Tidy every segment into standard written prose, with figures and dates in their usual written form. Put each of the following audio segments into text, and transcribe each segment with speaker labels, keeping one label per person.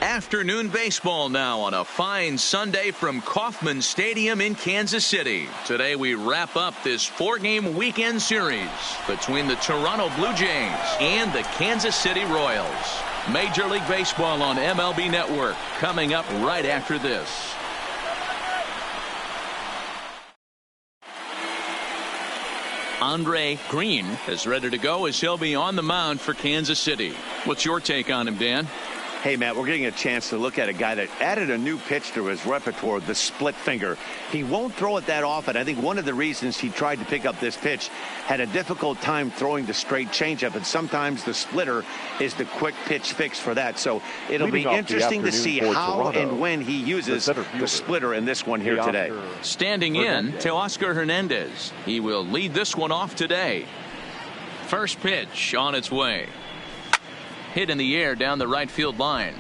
Speaker 1: Afternoon baseball now on a fine Sunday from Kauffman Stadium in Kansas City. Today we wrap up this 4-game weekend series between the Toronto Blue Jays and the Kansas City Royals. Major League Baseball on MLB Network coming up right after this. Andre Green is ready to go as he'll be on the mound for Kansas City. What's your take on him, Dan?
Speaker 2: Hey, Matt, we're getting a chance to look at a guy that added a new pitch to his repertoire, the split finger. He won't throw it that often. I think one of the reasons he tried to pick up this pitch had a difficult time throwing the straight changeup, and sometimes the splitter is the quick pitch fix for that. So it'll be interesting to see how and when he uses the splitter in this one here today.
Speaker 1: Standing in to Oscar Hernandez. He will lead this one off today. First pitch on its way. Hit in the air down the right field line.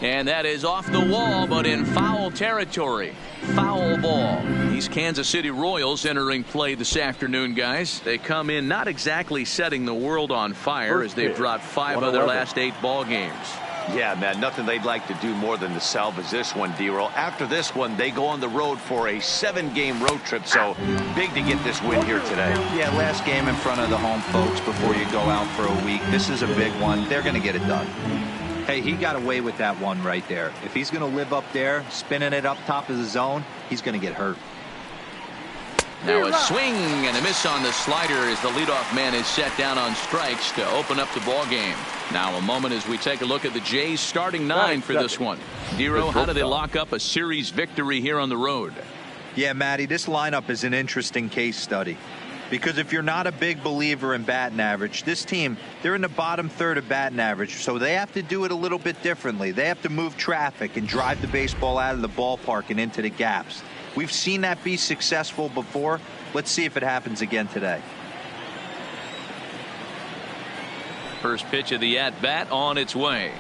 Speaker 1: And that is off the wall, but in foul territory. Foul ball. These Kansas City Royals entering play this afternoon, guys. They come in not exactly setting the world on fire as they've dropped 5 of their last 8 ball games.
Speaker 2: Yeah, man, nothing they'd like to do more than to salvage this one, D-Roll. After this one, they go on the road for a 7-game road trip, so big to get this win here today.
Speaker 3: Yeah, last game in front of the home folks before you go out for a week. This is a big one. They're going to get it done. Hey, he got away with that one right there. If he's going to live up there, spinning it up top of the zone, he's going to get hurt.
Speaker 1: Now a swing and a miss on the slider as the leadoff man is set down on strikes to open up the ball game. Now a moment as we take a look at the Jays starting 9 for this one. Dero, how do they lock up a series victory here on the road?
Speaker 3: Yeah, Matty, this lineup is an interesting case study. Because if you're not a big believer in batting average, this team, they're in the bottom third of batting average, so they have to do it a little bit differently. They have to move traffic and drive the baseball out of the ballpark and into the gaps. We've seen that be successful before. Let's see if it happens again today.
Speaker 1: First pitch of the at-bat on its way.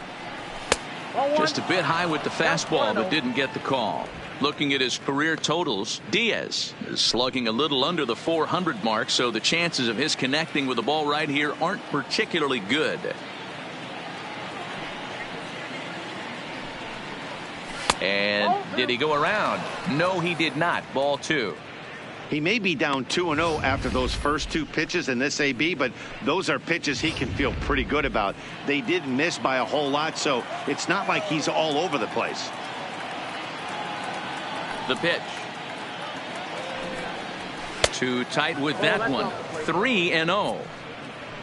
Speaker 1: Just a bit high with the fastball, but didn't get the call. Looking at his career totals, Diaz is slugging a little under the 400 mark, so the chances of his connecting with the ball right here aren't particularly good. And did he go around? No, he did not. Ball 2.
Speaker 2: He may be down 2-0 after those first 2 pitches in this AB, but those are pitches he can feel pretty good about. They did miss by a whole lot, so it's not like he's all over the place.
Speaker 1: The pitch. Too tight with that one. 3-0.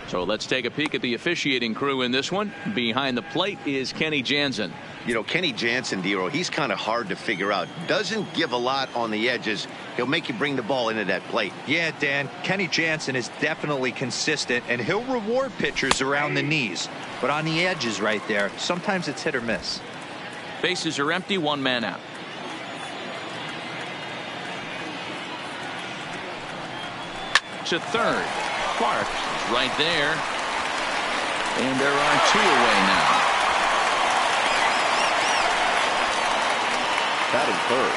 Speaker 1: So let's take a peek at the officiating crew in this one. Behind the plate is Kenny Jansen.
Speaker 2: You know, Kenny Jansen, D-Roll, he's kind of hard to figure out. Doesn't give a lot on the edges. He'll make you bring the ball into that plate.
Speaker 3: Yeah, Dan, Kenny Jansen is definitely consistent, and he'll reward pitchers around the knees. But on the edges right there, sometimes it's hit or miss.
Speaker 1: Bases are empty, 1 man out. To third. Clark is right there. And there are 2 away now.
Speaker 4: Batting third.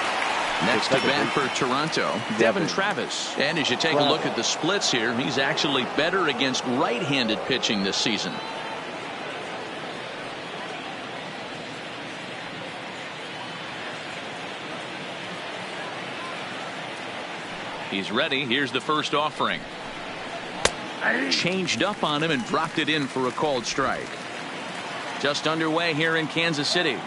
Speaker 1: Next to bat for Toronto, Devin Travis. And as you take a look at the splits here, he's actually better against right-handed pitching this season. He's ready. Here's the first offering. Changed up on him and dropped it in for a called strike. Just underway here in Kansas City.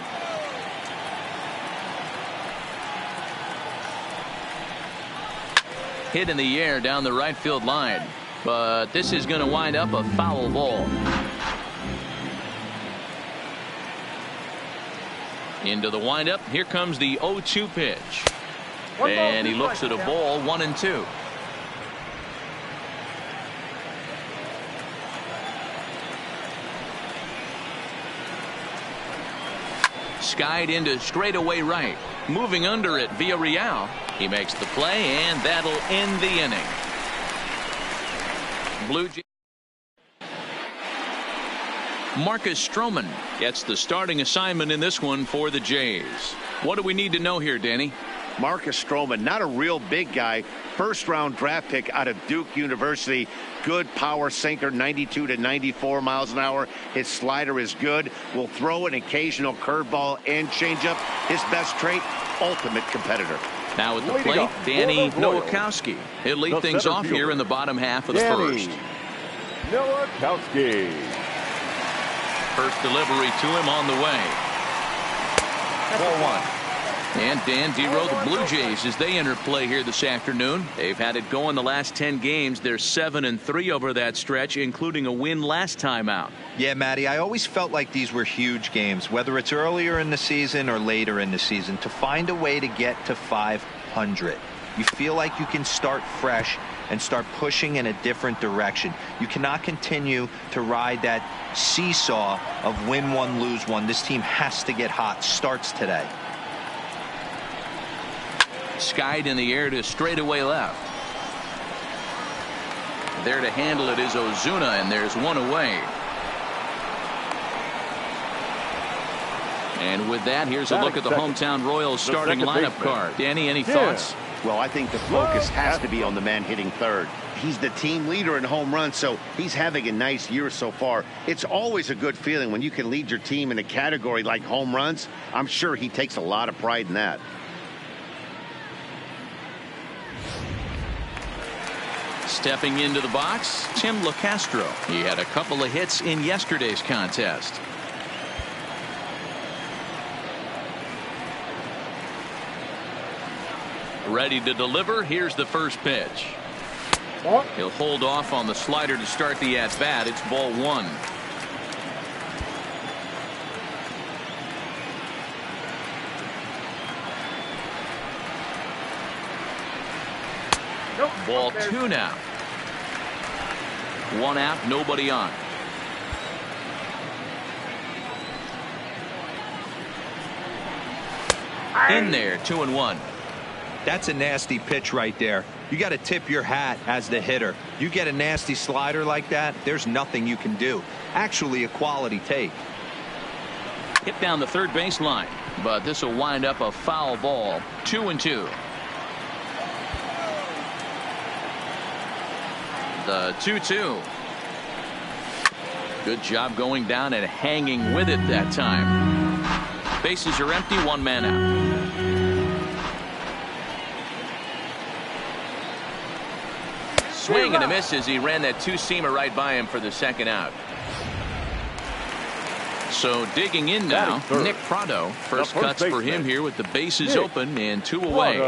Speaker 1: Hit in the air down the right field line, but this is going to wind up a foul ball. Into the windup. Here comes the 0-2 pitch. And he looks at a ball, 1-2. Skied into straightaway right. Moving under it via Real. He makes the play, and that'll end the inning. Blue Jays. Marcus Stroman gets the starting assignment in this one for the Jays. What do we need to know here, Danny?
Speaker 2: Marcus Stroman, not a real big guy. First-round draft pick out of Duke University. Good power sinker, 92 to 94 miles an hour. His slider is good. Will throw an occasional curveball and changeup. His best trait, ultimate competitor.
Speaker 1: Now at the plate, Danny Nowakowski. He'll lead things off here in the bottom half of the first.
Speaker 4: Nowakowski.
Speaker 1: First delivery to him on the way.
Speaker 4: 4-1.
Speaker 1: And Dan Dero, the Blue Jays, as they enter play here this afternoon. They've had it going the last 10 games. They're 7-3 over that stretch, including a win last time out.
Speaker 3: Yeah, Matty, I always felt like these were huge games, whether it's earlier in the season or later in the season, to find a way to get to 500. You feel like you can start fresh and start pushing in a different direction. You cannot continue to ride that seesaw of win one, lose one. This team has to get hot. Starts today.
Speaker 1: Skied in the air to straightaway left. There to handle it is Ozuna, and there's one away. And with that, here's a look at the hometown Royals starting lineup card. Danny, any thoughts?
Speaker 2: Well, I think the focus has to be on the man hitting third. He's the team leader in home runs, so he's having a nice year so far. It's always a good feeling when you can lead your team in a category like home runs. I'm sure he takes a lot of pride in that.
Speaker 1: Stepping into the box, Tim LeCastro. He had a couple of hits in yesterday's contest. Ready to deliver. Here's the first pitch. He'll hold off on the slider to start the at-bat. It's ball one. Ball two now. One out, nobody on. In there, 2-1.
Speaker 3: That's a nasty pitch right there. You got to tip your hat as the hitter. You get a nasty slider like that, there's nothing you can do. Actually, a quality take.
Speaker 1: Hit down the third baseline, but this will wind up a foul ball. 2-2. The 2-2. Good job going down and hanging with it that time. Bases are empty, one man out. Swing and a miss as he ran that two-seamer right by him for the second out. So digging in now, Nick Prado. First cuts for him here with the bases open and two away.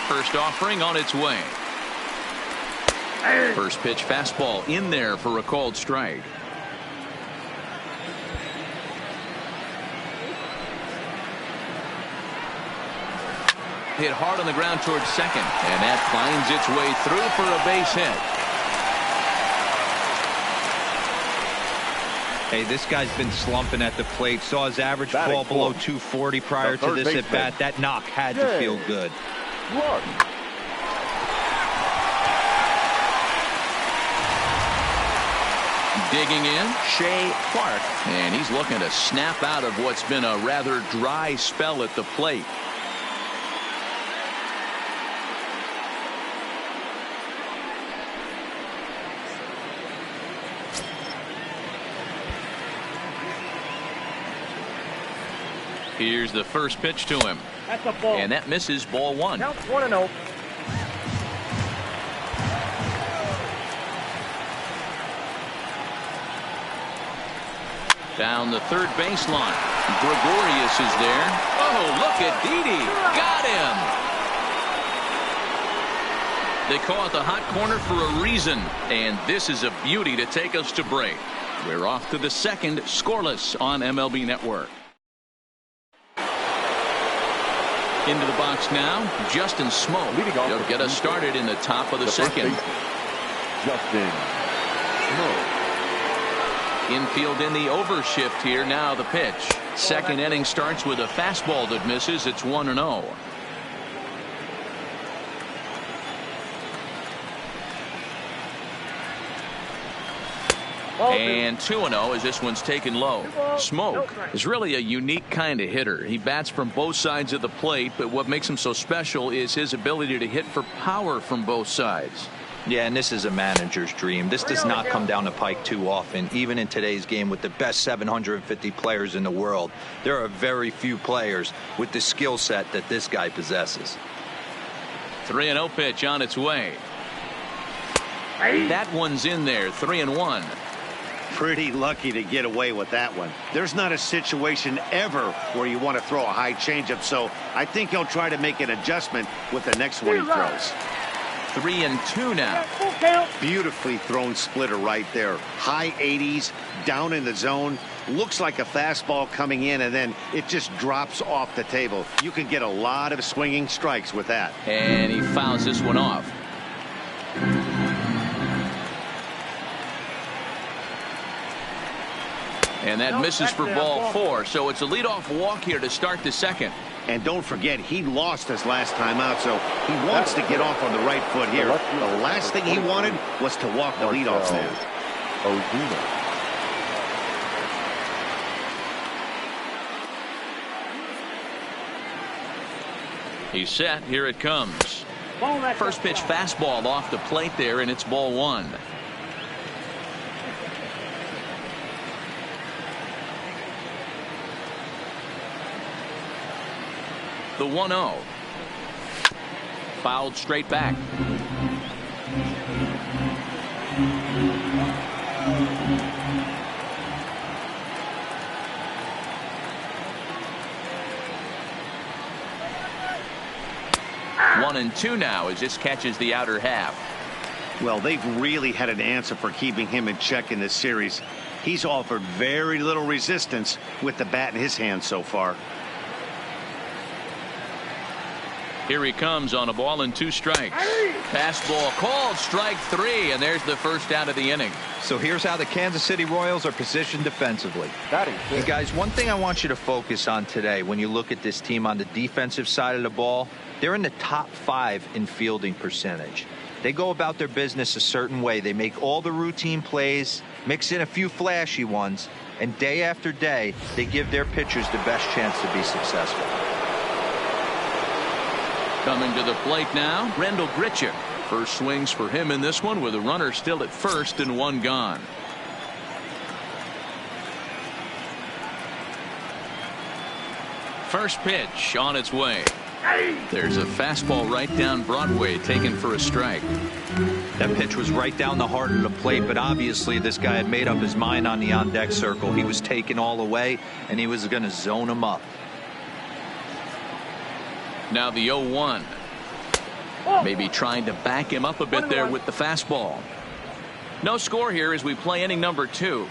Speaker 1: First offering on its way. First pitch fastball in there for a called strike. Hit hard on the ground towards second, and that finds its way through for a base hit.
Speaker 3: Hey, this guy's been slumping at the plate. Saw his average fall below 240 prior to this at bat. That knock had to feel good.
Speaker 1: Digging in, Shea Clark, and he's looking to snap out of what's been a rather dry spell at the plate. Here's the first pitch to him.
Speaker 5: That's a ball.
Speaker 1: And that misses, ball one.
Speaker 5: Count 1-0.
Speaker 1: Down the third baseline. Gregorius is there. Oh, look at Didi. Got him. They call it the hot corner for a reason. And this is a beauty to take us to break. We're off to the second, scoreless on MLB Network. Into the box now, Justin Smoke. He'll get us started in the top of the second.
Speaker 4: Justin Smoke.
Speaker 1: Infield in the overshift here. Now the pitch. Second inning starts with a fastball that misses. It's 1-0. And 2-0 as this one's taken low. Smoke is really a unique kind of hitter. He bats from both sides of the plate, but what makes him so special is his ability to hit for power from both sides.
Speaker 3: Yeah, and this is a manager's dream. This does not come down the pike too often. Even in today's game with the best 750 players in the world, there are very few players with the skill set that this guy possesses.
Speaker 1: 3-0 pitch on its way. That one's in there, 3-1.
Speaker 2: Pretty lucky to get away with that one. There's not a situation ever where you want to throw a high changeup, so I think he'll try to make an adjustment with the next one he throws.
Speaker 1: 3-2 now.
Speaker 2: Beautifully thrown splitter right there. High 80s, down in the zone. Looks like a fastball coming in, and then it just drops off the table. You can get a lot of swinging strikes with that.
Speaker 1: And he fouls this one off. And that misses for ball 4, so it's a leadoff walk here to start the second.
Speaker 2: And don't forget, he lost his last time out, so he wants to get off on the right foot here. The last thing he wanted was to walk the leadoff man.
Speaker 1: He's set. Here it comes. First pitch fastball off the plate there, and it's ball 1. The 1-0. Fouled straight back. One and two now as this catches the outer half.
Speaker 2: Well, they've really had an answer for keeping him in check in this series. He's offered very little resistance with the bat in his hand so far.
Speaker 1: Here he comes on a ball and 2 strikes. Fastball called, strike 3, and there's the first out of the inning.
Speaker 3: So here's how the Kansas City Royals are positioned defensively. And guys, one thing I want you to focus on today when you look at this team on the defensive side of the ball, they're in the top 5 in fielding percentage. They go about their business a certain way. They make all the routine plays, mix in a few flashy ones, and day after day, they give their pitchers the best chance to be successful.
Speaker 1: Coming to the plate now, Rendell Grichuk. First swings for him in this one with a runner still at first and 1 gone. First pitch on its way. There's a fastball right down Broadway taken for a strike.
Speaker 3: That pitch was right down the heart of the plate, but obviously this guy had made up his mind on the on-deck circle. He was taken all the way, and he was going to zone him up.
Speaker 1: Now the 0-1. Maybe trying to back him up a bit there with the fastball. No score here as we play inning number 2.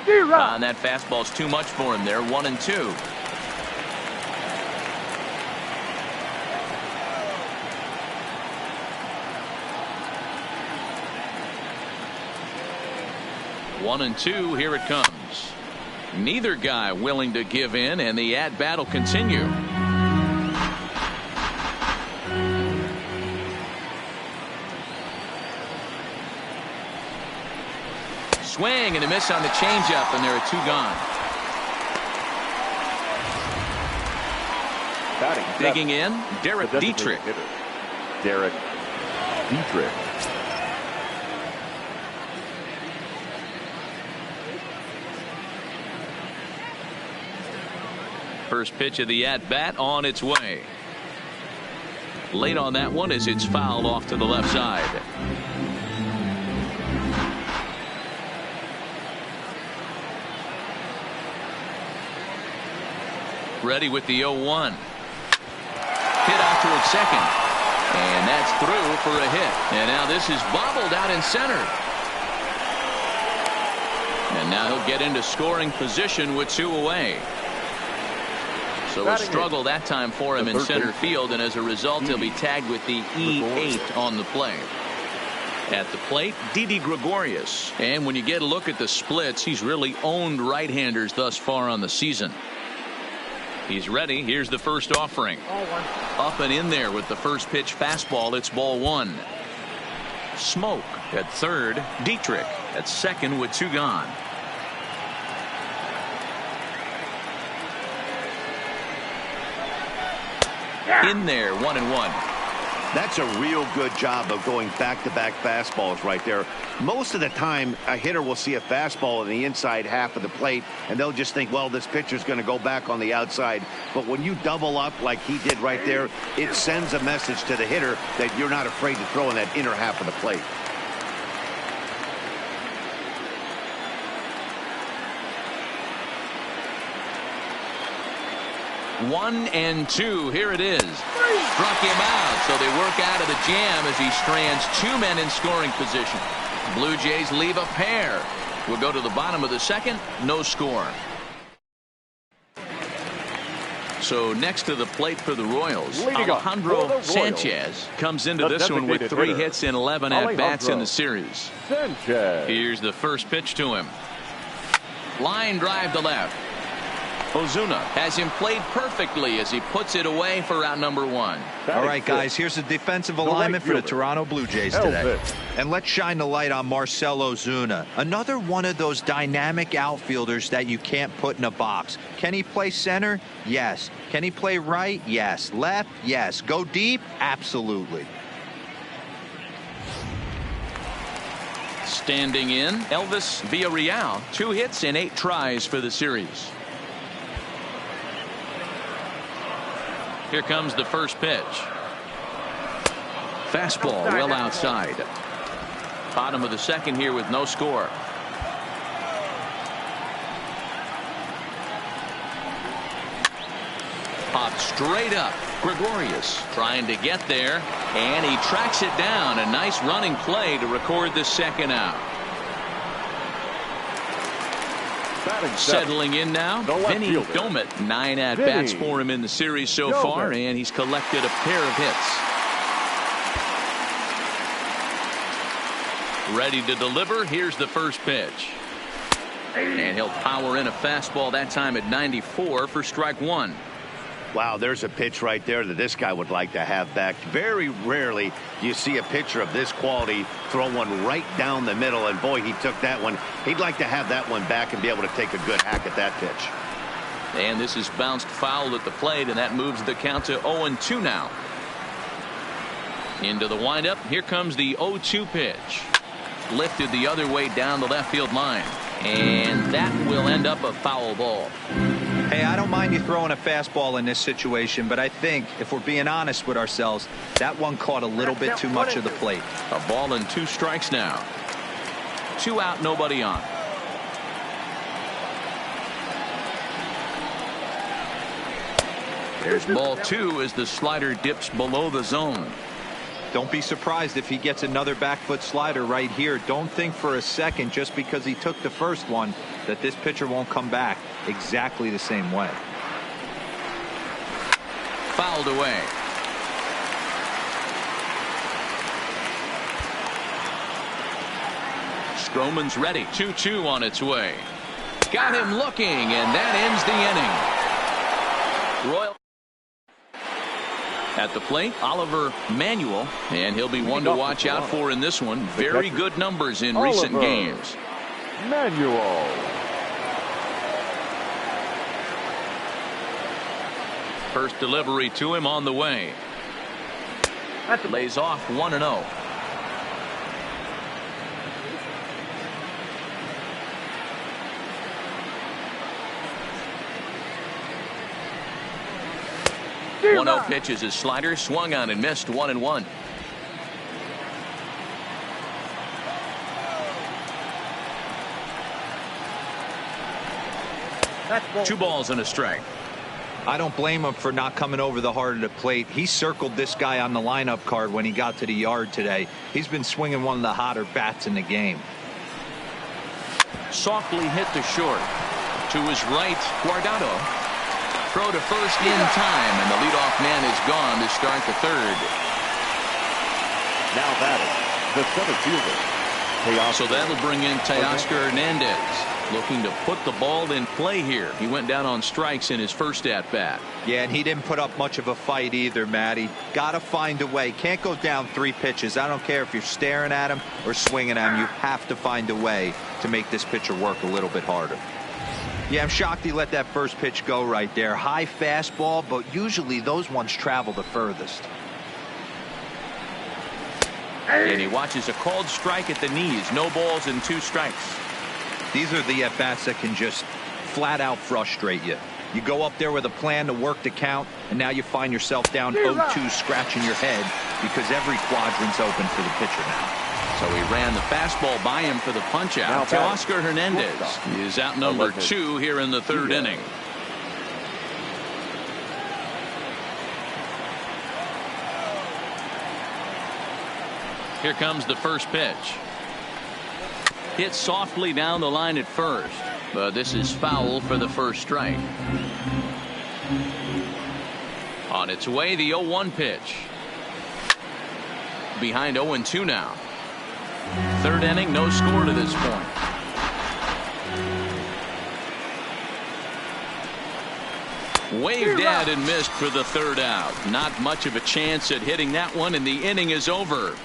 Speaker 1: And that fastball's too much for him there. 1-2. One and two. Here it comes. Neither guy willing to give in, and the at-bat will continue. Swing and a miss on the changeup, and there are 2 gone. Digging in, Derek Dietrich.
Speaker 4: Derek Dietrich.
Speaker 1: First pitch of the at-bat on its way. Late on that one as it's fouled off to the left side. Ready with the 0-1. Hit out towards second. And that's through for a hit. And now this is bobbled out in center. And now he'll get into scoring position with 2 away. So a struggle that time for him in center field, and as a result he'll be tagged with the E8 on the play. At the plate, Didi Gregorius. And when you get a look at the splits, he's really owned right-handers thus far on the season. He's ready. Here's the first offering. Up and in there with the first pitch fastball. It's ball one. Smoke at third. Dietrich at second with two gone. In there, 1-1.
Speaker 2: That's a real good job of going back-to-back fastballs right there. Most of the time, a hitter will see a fastball in the inside half of the plate, and they'll just think, well, this pitcher's going to go back on the outside. But when you double up like he did right there, it sends a message to the hitter that you're not afraid to throw in that inner half of the plate.
Speaker 1: One and two. Here it is. Struck him out, so they work out of the jam as he strands two men in scoring position. Blue Jays leave a pair. We'll go to the bottom of the second. No score. So next to the plate for the Royals, Alejandro Sanchez comes into this one with 3 hits and 11 at-bats in the series. Here's the first pitch to him. Line drive to left. Ozuna has him played perfectly as he puts it away for out number one.
Speaker 3: All right, guys, here's the defensive alignment for the Toronto Blue Jays today. And let's shine the light on Marcell Ozuna. Another one of those dynamic outfielders that you can't put in a box. Can he play center? Yes. Can he play right? Yes. Left? Yes. Go deep? Absolutely.
Speaker 1: Standing in, Elvis Villarreal. 2 hits and 8 tries for the series. Here comes the first pitch. Fastball well outside. Bottom of the second here with no score. Popped straight up. Gregorius trying to get there, and he tracks it down. A nice running play to record the second out. Settling in now, Vinny Domet. 9 at-bats for him in the series so far, and he's collected a pair of hits. Ready to deliver. Here's the first pitch. And he'll power in a fastball that time at 94 for strike one.
Speaker 2: Wow, there's a pitch right there that this guy would like to have back. Very rarely you see a pitcher of this quality throw one right down the middle, and boy, he took that one. He'd like to have that one back and be able to take a good hack at that pitch.
Speaker 1: And this is bounced foul at the plate, and that moves the count to 0-2 now. Into the windup. Here comes the 0-2 pitch. Lifted the other way down the left field line, and that will end up a foul ball.
Speaker 3: Hey, I don't mind you throwing a fastball in this situation, but I think, if we're being honest with ourselves, that one caught a little bit too much of the plate.
Speaker 1: A ball and 2 strikes now. 2 out, nobody on. There's ball 2 as the slider dips below the zone.
Speaker 3: Don't be surprised if he gets another back foot slider right here. Don't think for a second, just because he took the first one, that this pitcher won't come back exactly the same way.
Speaker 1: Fouled away. Stroman's ready. 2-2 on its way. Got him looking, and that ends the inning. Royal at the plate, Oliver Manuel, and he'll be one to watch out for in this one. Very good numbers in recent games.
Speaker 4: Manuel.
Speaker 1: First delivery to him on the way. Lays off 1-0. One-0 pitch is his slider, swung on and missed. 1-1. Two balls and a strike.
Speaker 3: I don't blame him for not coming over the heart of the plate. He circled this guy on the lineup card when he got to the yard today. He's been swinging one of the hotter bats in the game.
Speaker 1: Softly hit to short. To his right, Guardado. Throw to first in time, and the leadoff man is gone to start the third.
Speaker 4: Now batting, the center fielder.
Speaker 1: So that'll bring in Teoscar Hernandez. Looking to put the ball in play here. He went down on strikes in his first at bat.
Speaker 3: Yeah, and he didn't put up much of a fight either, Matty. Got to find a way. Can't go down 3 pitches. I don't care if you're staring at him or swinging at him. You have to find a way to make this pitcher work a little bit harder. Yeah, I'm shocked he let that first pitch go right there. High fastball, but usually those ones travel the furthest.
Speaker 1: And he watches a called strike at the knees. No balls and 2 strikes.
Speaker 3: These are the at-bats that can just flat out frustrate you. You go up there with a plan to work the count, and now you find yourself down 0-2 scratching your head because every quadrant's open for the pitcher now.
Speaker 1: So he ran the fastball by him for the punch out. Teoscar Hernandez is out number 2 here in the 3rd inning. Here comes the first pitch. Hit softly down the line at first, but this is foul for the first strike. On its way, the 0-1 pitch. Behind 0-2 now. 3rd inning, no score to this point. Waved at and missed for the 3rd out. Not much of a chance at hitting that one, and the inning is over.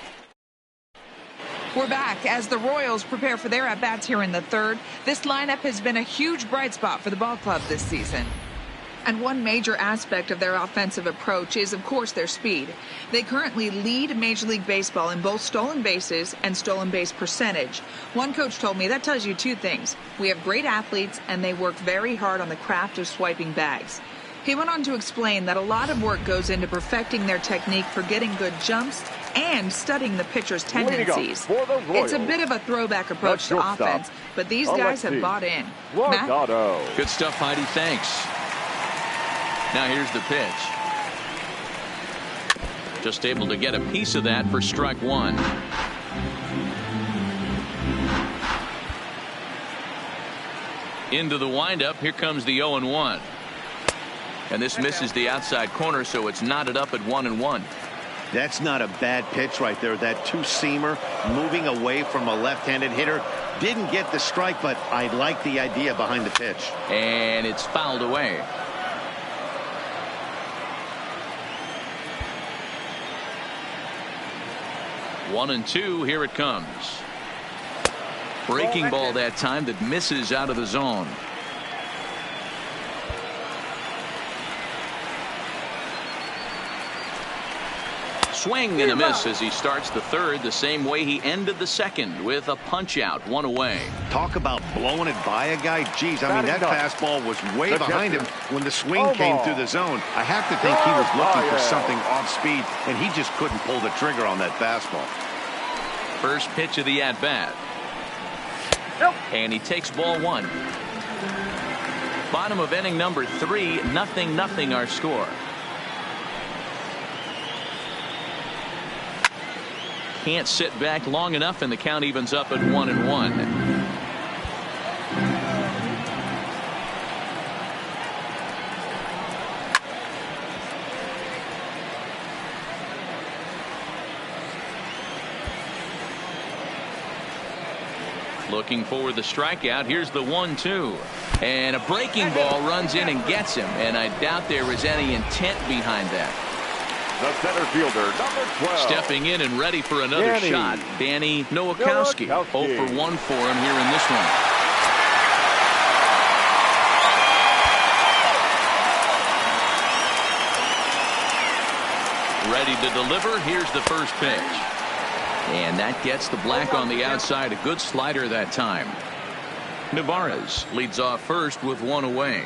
Speaker 5: We're back as the Royals prepare for their at-bats here in the 3rd. This lineup has been a huge bright spot for the ball club this season. And one major aspect of their offensive approach is, of course, their speed. They currently lead Major League Baseball in both stolen bases and stolen base percentage. One coach told me that tells you 2 things. We have great athletes, and they work very hard on the craft of swiping bags. He went on to explain that a lot of work goes into perfecting their technique for getting good jumps and studying the pitcher's tendencies. It's a bit of a throwback approach to offense, but these guys have bought in. Matt?
Speaker 1: Good stuff, Heidi. Thanks. Now here's the pitch. Just able to get a piece of that for strike 1. Into the windup. Here comes the 0-1. And this misses the outside corner, so it's knotted up at 1-1.
Speaker 2: That's not a bad pitch right there. That 2-seamer moving away from a left-handed hitter. Didn't get the strike, but I like the idea behind the pitch.
Speaker 1: And it's fouled away. One and 2. Here it comes. Breaking ball that time that misses out of the zone. Swing and a miss as he starts the 3rd the same way he ended the 2nd with a punch out, 1 away.
Speaker 2: Talk about blowing it by a guy. Geez, I mean, that fastball was way behind him when the swing came through the zone. I have to think he was looking for something off speed, and he just couldn't pull the trigger on that fastball.
Speaker 1: First pitch of the at-bat. And he takes ball 1. Bottom of inning number 3, 0-0 our score. Can't sit back long enough, and the count evens up at 1-1. Looking for the strikeout. Here's the 1-2. And a breaking ball runs in and gets him, and I doubt there was any intent behind that.
Speaker 4: The center fielder, number 12.
Speaker 1: Stepping in and ready for another shot, Danny Nowakowski. 0 for 1 for him here in this one. Ready to deliver. Here's the first pitch. And that gets the black on the outside. A good slider that time. Navarez leads off first with 1 away.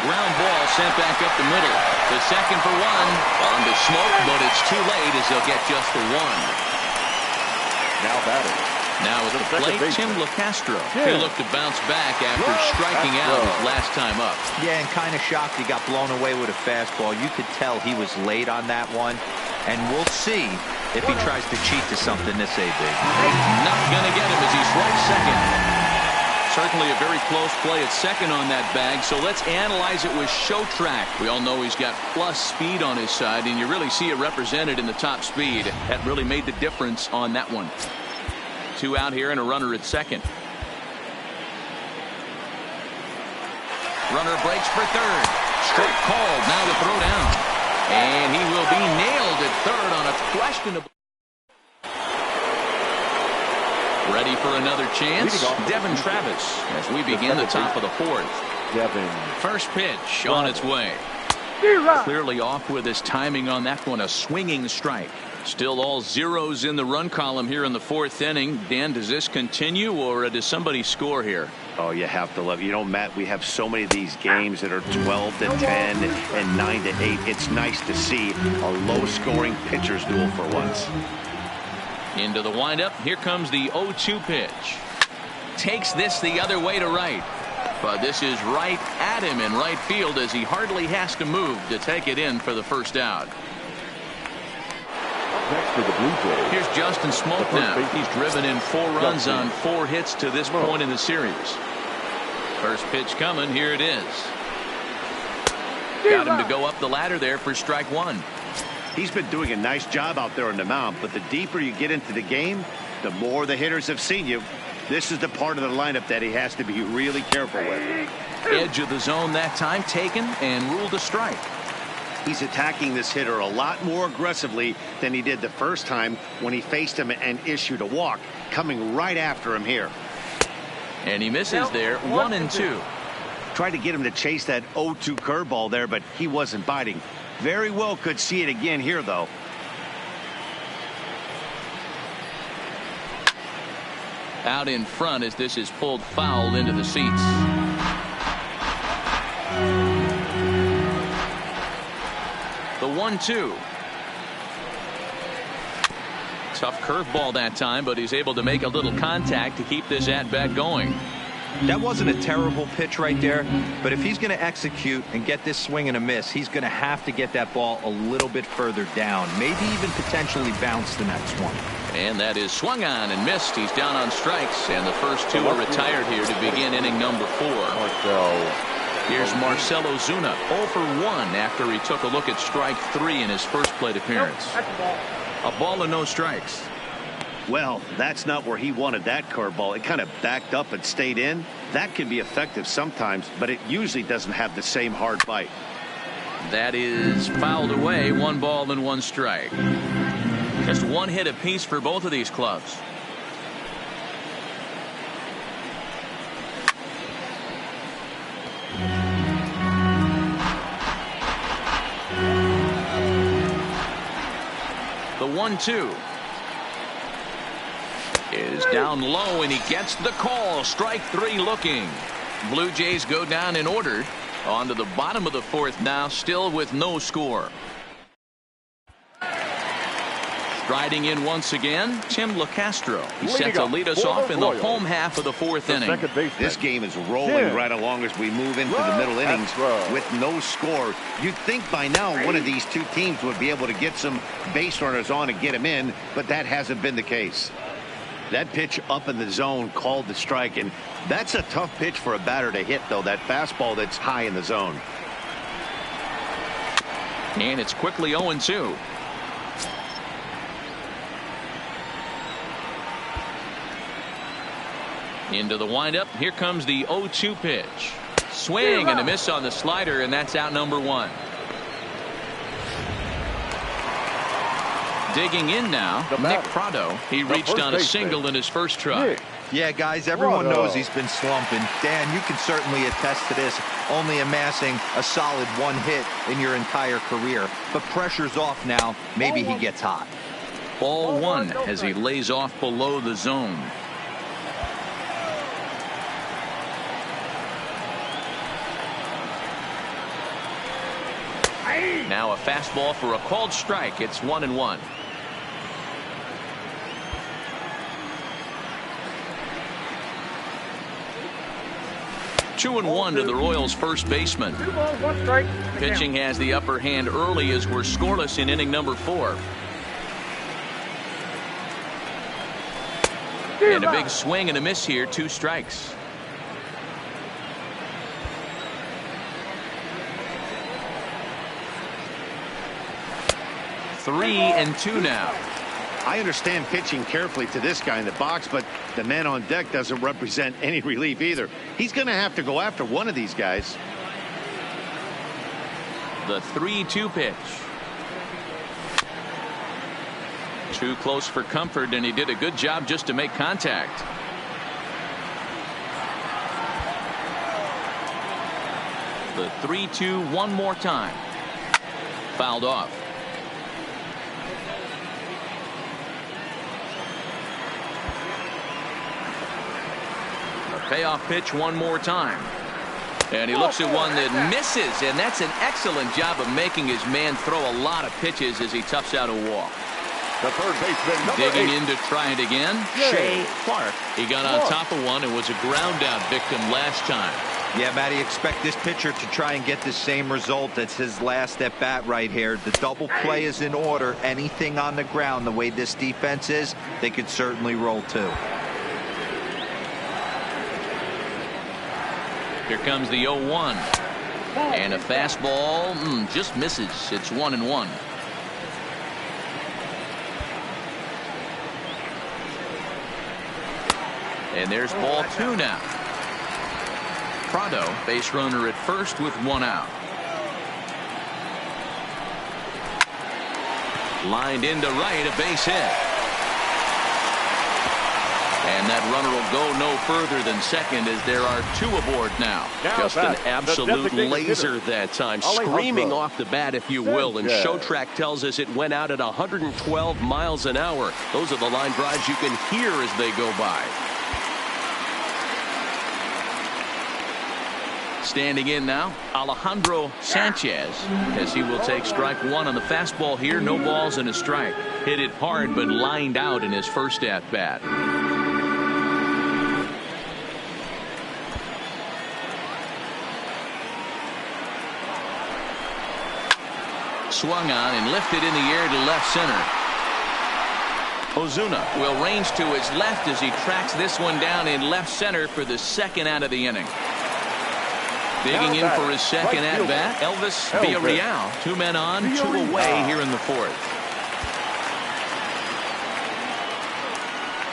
Speaker 1: Ground ball sent back up the middle. The second for 1. On to Smoke, but it's too late as they'll get just the 1.
Speaker 4: Now batting.
Speaker 1: Now at the plate, Tim LaCastro. He'll look to bounce back after striking out his last time up.
Speaker 3: Yeah, and kind of shocked he got blown away with a fastball. You could tell he was late on that one. And we'll see if he tries to cheat to something this AB.
Speaker 1: Not going to get him as he swipes second. Certainly a very close play at second on that bag, so let's analyze it with show track. We all know he's got plus speed on his side, and you really see it represented in the top speed. That really made the difference on that one. 2 out here and a runner at second. Runner breaks for third. Strike called. Now the throw down. And he will be nailed at third on a questionable. Ready for another chance. Devin Travis as we begin the top of the fourth.
Speaker 4: Devin.
Speaker 1: First pitch on its way. Clearly off with his timing on that one. A swinging strike. Still all zeros in the run column here in the fourth inning. Dan, does this continue or does somebody score here?
Speaker 2: Oh, you have to love it. You know, Matt, we have so many of these games that are 12-10 and 9-8. It's nice to see a low-scoring pitcher's duel for once.
Speaker 1: Into the windup. Here comes the 0-2 pitch. Takes this the other way to right. But this is right at him in right field as he hardly has to move to take it in for the first out.
Speaker 4: Next to the Blue Jays.
Speaker 1: Here's Justin Smoke now. He's driven in 4 runs on 4 hits to this point in the series. First pitch coming. Here it is. Got him to go up the ladder there for strike 1.
Speaker 2: He's been doing a nice job out there on the mound, but the deeper you get into the game, the more the hitters have seen you. This is the part of the lineup that he has to be really careful with.
Speaker 1: Edge of the zone that time taken and ruled a strike.
Speaker 2: He's attacking this hitter a lot more aggressively than he did the first time when he faced him and issued a walk, coming right after him here.
Speaker 1: And he misses there. 1-2.
Speaker 2: Tried to get him to chase that 0-2 curveball there, but he wasn't biting. Very well could see it again here, though.
Speaker 1: Out in front as this is pulled foul into the seats. The 1-2. Tough curveball that time, but he's able to make a little contact to keep this at-bat going.
Speaker 3: That wasn't a terrible pitch right there, but if he's going to execute and get this swing and a miss, he's going to have to get that ball a little bit further down, maybe even potentially bounce the next one.
Speaker 1: And that is swung on and missed. He's down on strikes, and the first 2 are retired here to begin inning number 4. Here's Marcell Ozuna, 0 for 1 after he took a look at strike 3 in his first plate appearance. A ball and no strikes.
Speaker 2: Well, that's not where he wanted that curveball. It kind of backed up and stayed in. That can be effective sometimes, but it usually doesn't have the same hard bite.
Speaker 1: That is fouled away. 1 ball and 1 strike. Just 1 hit apiece for both of these clubs. The 1-2 is down low, and he gets the call. Strike 3 looking. Blue Jays go down in order. On to the bottom of the fourth now, still with no score. Striding in once again, Tim LaCastro. He's set to lead us off in the home half of the fourth inning.
Speaker 2: This game is rolling right along as we move into the middle innings with no score. You'd think by now one of these 2 teams would be able to get some base runners on and get them in, but that hasn't been the case. That pitch up in the zone called the strike, and that's a tough pitch for a batter to hit, though, that fastball that's high in the zone.
Speaker 1: And it's quickly 0-2. Into the windup. Here comes the 0-2 pitch. Swing and a miss on the slider, and that's out number 1. Digging in now, Nick Prado. He reached on a single in his first try.
Speaker 3: Yeah, guys, everyone knows he's been slumping. Dan, you can certainly attest to this, only amassing a solid 1 hit in your entire career. But pressure's off now. Maybe he gets hot.
Speaker 1: Ball 1 as he lays off below the zone. Now a fastball for a called strike. It's 1-1. Two and 1 to the Royals' first baseman.
Speaker 6: 2 balls, 1 strike.
Speaker 1: Pitching has the upper hand early as we're scoreless in inning number 4. And a big swing and a miss here. 2 strikes. Three and 2 now.
Speaker 2: I understand pitching carefully to this guy in the box, but the man on deck doesn't represent any relief either. He's going to have to go after one of these guys.
Speaker 1: The 3-2 pitch. Too close for comfort, and he did a good job just to make contact. The 3-2 one more time. Fouled off. A payoff pitch one more time. And he looks at one that misses, and that's an excellent job of making his man throw a lot of pitches as he toughs out a walk.
Speaker 4: The third baseman,
Speaker 1: Digging
Speaker 4: 8.
Speaker 1: in to try it again.
Speaker 4: Shea Clark.
Speaker 1: He got on top of one and was a ground out victim last time.
Speaker 3: Yeah, Matty, expect this pitcher to try and get the same result as his last at bat right here. The double play is in order. Anything on the ground, the way this defense is, they could certainly roll too.
Speaker 1: Here comes the 0-1. And a fastball just misses. It's 1-1. And there's ball 2 now. Prado, base runner at first with 1 out. Lined into right, a base hit. And that runner will go no further than second as there are 2 aboard now.
Speaker 4: Just
Speaker 6: an absolute laser
Speaker 4: that time,
Speaker 6: screaming off the bat, if you will. And Showtrack tells us it went out at 112 miles an hour. Those are the line drives you can hear as they go by.
Speaker 1: Standing in now, Alejandro Sanchez, as he will take strike 1 on the fastball here. No balls and a strike. Hit it hard, but lined out in his first at bat. Swung on and lifted in the air to left center. Ozuna will range to his left as he tracks this one down in left center for the second out of the inning. Digging in for his second at bat, Elvis Villarreal. 2 men on, 2 away here in the 4th.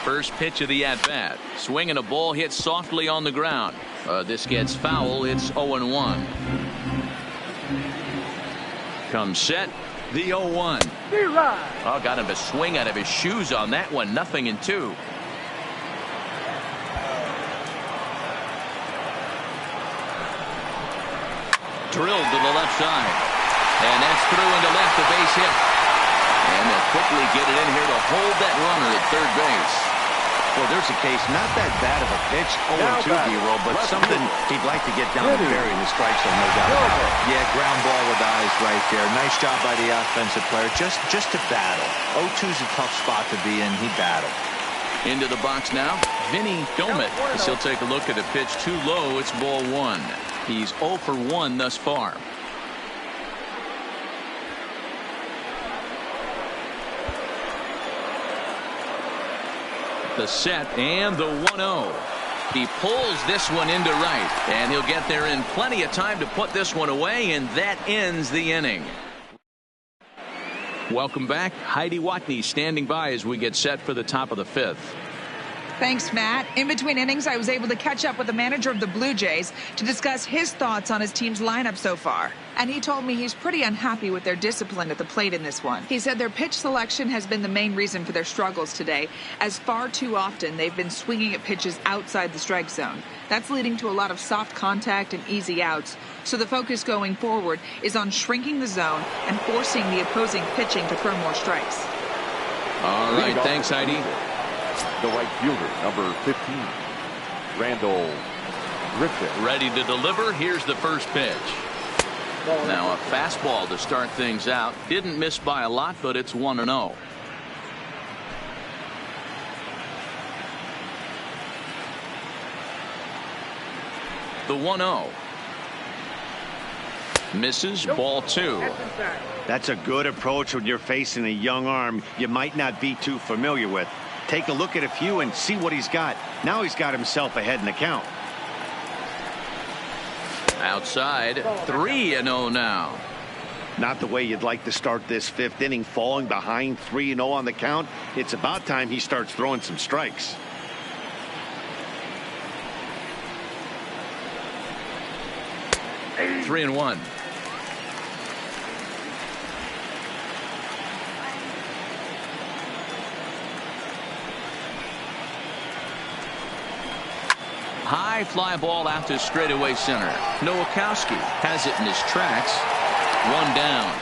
Speaker 1: First pitch of the at bat. Swinging a ball hit softly on the ground. This gets foul. It's 0-1. Comes set. The 0-1. Oh, got him a swing out of his shoes on that one. 0-2. Drilled to the left side. And that's through into left, a base hit. And they'll quickly get it in here to hold that runner at third base.
Speaker 2: Well, there's a case, not that bad of a pitch, 0-2 D-roll, but something he'd like to get down and bury in the strike zone, no doubt about it.
Speaker 3: Yeah, ground ball with eyes right there. Nice job by the offensive player. Just to battle. 0-2's a tough spot to be in. He battled.
Speaker 1: Into the box now, Vinny Domet. As he'll take a look at a pitch too low. It's ball 1. He's 0 for 1 thus far. The set and the 1-0. He pulls this one into right, and he'll get there in plenty of time to put this one away, and that ends the inning. Welcome back. Heidi Watney standing by as we get set for the top of the 5th.
Speaker 5: Thanks, Matt. In between innings, I was able to catch up with the manager of the Blue Jays to discuss his thoughts on his team's lineup so far. And he told me he's pretty unhappy with their discipline at the plate in this one. He said their pitch selection has been the main reason for their struggles today, as far too often they've been swinging at pitches outside the strike zone. That's leading to a lot of soft contact and easy outs. So the focus going forward is on shrinking the zone and forcing the opposing pitching to throw more strikes.
Speaker 1: All right, thanks, Heidi.
Speaker 4: The right fielder, number 15, Randall Griffin.
Speaker 1: Ready to deliver. Here's the first pitch. Now a fastball to start things out. Didn't miss by a lot, but it's 1-0. The 1-0. Misses, ball 2.
Speaker 2: That's a good approach when you're facing a young arm you might not be too familiar with. Take a look at a few and see what he's got. Now he's got himself ahead in the count.
Speaker 1: Outside, 3-0 now.
Speaker 2: Not the way you'd like to start this fifth inning, falling behind 3-0 on the count. It's about time he starts throwing some strikes.
Speaker 1: Three and one. High fly ball out to straightaway center. Nowakowski has it in his tracks. One down.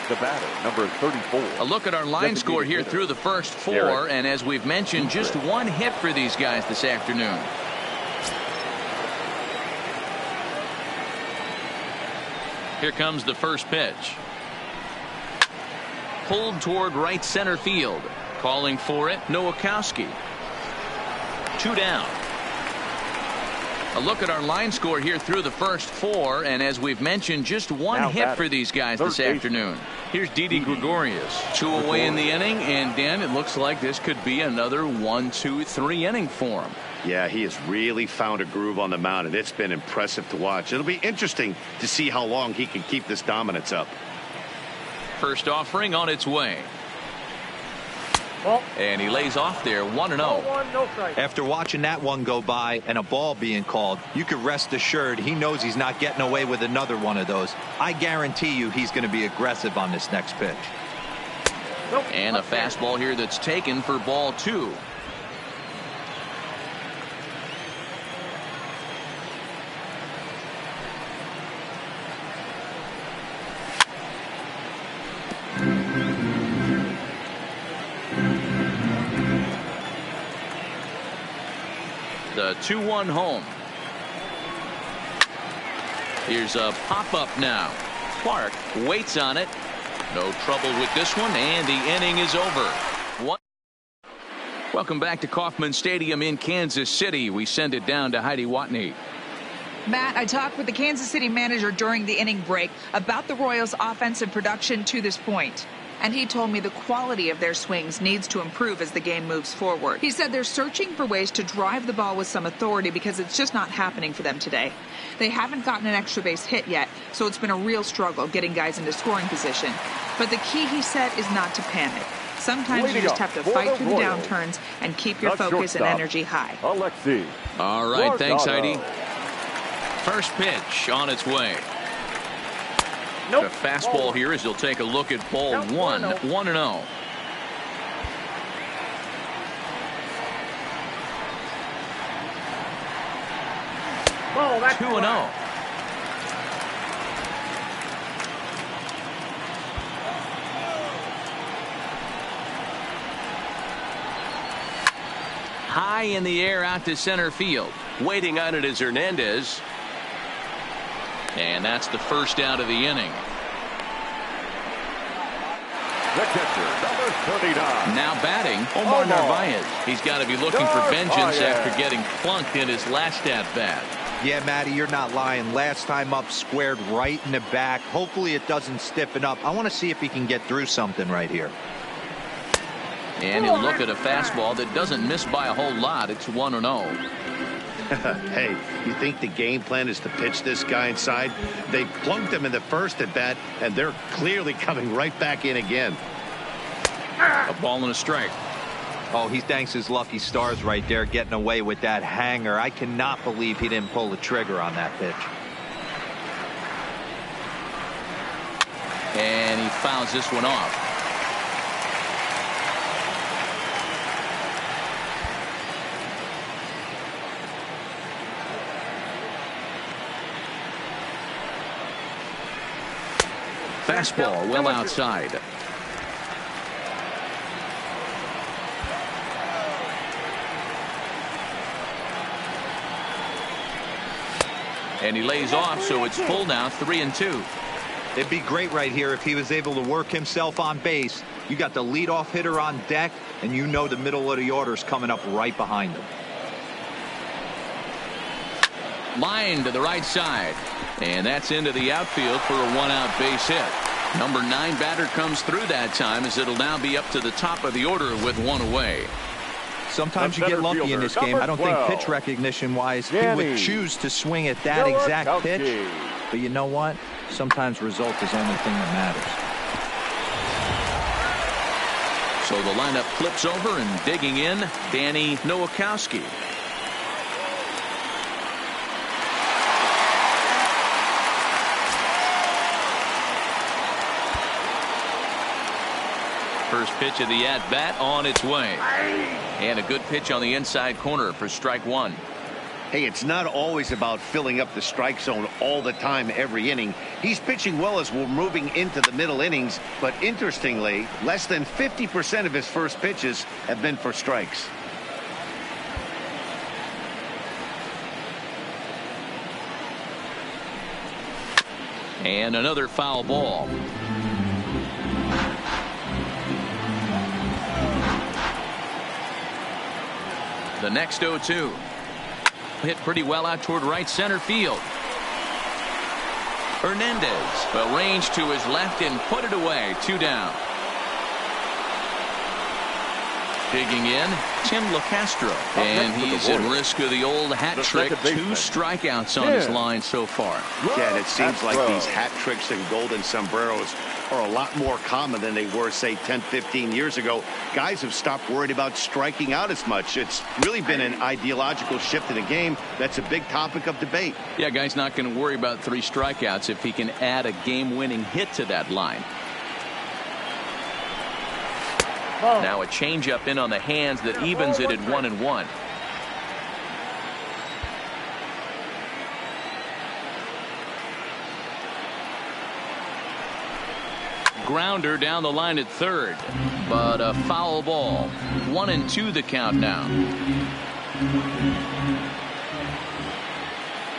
Speaker 4: The batter, number 34.
Speaker 1: A look at our line score here through the first four, and as we've mentioned, just one hit for these guys this afternoon. Here comes the first pitch. Pulled toward right center field. Calling for it, Nowakowski. Two down. A look at our line score here through the first four, and as we've mentioned, just one hit for these guys this afternoon. Here's Didi Gregorius. Two away in the inning, and Dan, it looks like this could be another 1-2-3 inning for him.
Speaker 2: Yeah, he has really found a groove on the mound, and it's been impressive to watch. It'll be interesting to see how long he can keep this dominance up.
Speaker 1: First offering on its way. And he lays off there, 1-0.
Speaker 3: After watching that one go by and a ball being called, you could rest assured he knows he's not getting away with another one of those. I guarantee you he's going to be aggressive on this next pitch.
Speaker 1: And a fastball here that's taken for ball two. The 2-1 home. Here's a pop-up now. Clark waits on it. No trouble with this one, and the inning is over. Welcome back to Kauffman Stadium in Kansas City. We send it down to Heidi Watney.
Speaker 5: Matt, I talked with the Kansas City manager during the inning break about the Royals' offensive production to this point. And he told me the quality of their swings needs to improve as the game moves forward. He said they're searching for ways to drive the ball with some authority because it's just not happening for them today. They haven't gotten an extra base hit yet, so it's been a real struggle getting guys into scoring position. But the key, he said, is not to panic. Sometimes you just have to fight through the downturns and keep your focus and energy high.
Speaker 4: Alexi.
Speaker 1: All right, thanks, Heidi. First pitch on its way. The fastball here as he'll take a look at ball one, 1-0. 2-0. High in the air out to center field.
Speaker 6: Waiting on it is Hernandez.
Speaker 1: And that's the first out of the inning.
Speaker 4: The catcher, number 39.
Speaker 1: Now batting, Omar Narvaez. He's got to be looking for vengeance after getting plunked in his last at-bat.
Speaker 3: Yeah, Matty, you're not lying. Last time up, squared right in the back. Hopefully it doesn't stiffen up. I want to see if he can get through something right here.
Speaker 1: And he'll look at a fastball that doesn't miss by a whole lot. It's 1-0.
Speaker 2: Hey, you think the game plan is to pitch this guy inside? They plunked him in the first at bat, and they're clearly coming right back in again.
Speaker 1: A ball and a strike.
Speaker 3: Oh, he thanks his lucky stars right there getting away with that hanger. I cannot believe he didn't pull the trigger on that pitch.
Speaker 1: And he fouls this one off. Fastball well outside. And he lays off, so it's full now, 3-2.
Speaker 3: It'd be great right here if he was able to work himself on base. You got the leadoff hitter on deck, and you know the middle of the order's coming up right behind him.
Speaker 1: Line to the right side. And that's into the outfield for a one-out base hit. Number 9 batter comes through that time as it'll now be up to the top of the order with one away.
Speaker 3: Sometimes you get lucky in this game. I don't think pitch recognition-wise he would choose to swing at that exact pitch. But you know what? Sometimes result is the only thing that matters.
Speaker 1: So the lineup flips over, and digging in, Danny Nowakowski. First pitch of the at-bat on its way. And a good pitch on the inside corner for strike one.
Speaker 2: Hey, it's not always about filling up the strike zone all the time every inning. He's pitching well as we're moving into the middle innings, but interestingly, less than 50% of his first pitches have been for strikes.
Speaker 1: And another foul ball. The next 0-2. Hit pretty well out toward right center field. Hernandez will range to his left and put it away. 2 down. Digging in, Tim LaCastro. And he's at risk of the old hat trick. 2 strikeouts on his line so far.
Speaker 2: Yeah, and it seems like these hat tricks and golden sombreros are a lot more common than they were, say, 10, 15 years ago. Guys have stopped worried about striking out as much. It's really been an ideological shift in the game. That's a big topic of debate.
Speaker 1: Yeah, guy's not going to worry about 3 strikeouts if he can add a game-winning hit to that line. Now a changeup in on the hands that evens it at 1-1. Grounder down the line at third, but a foul ball. 1-2 the count now.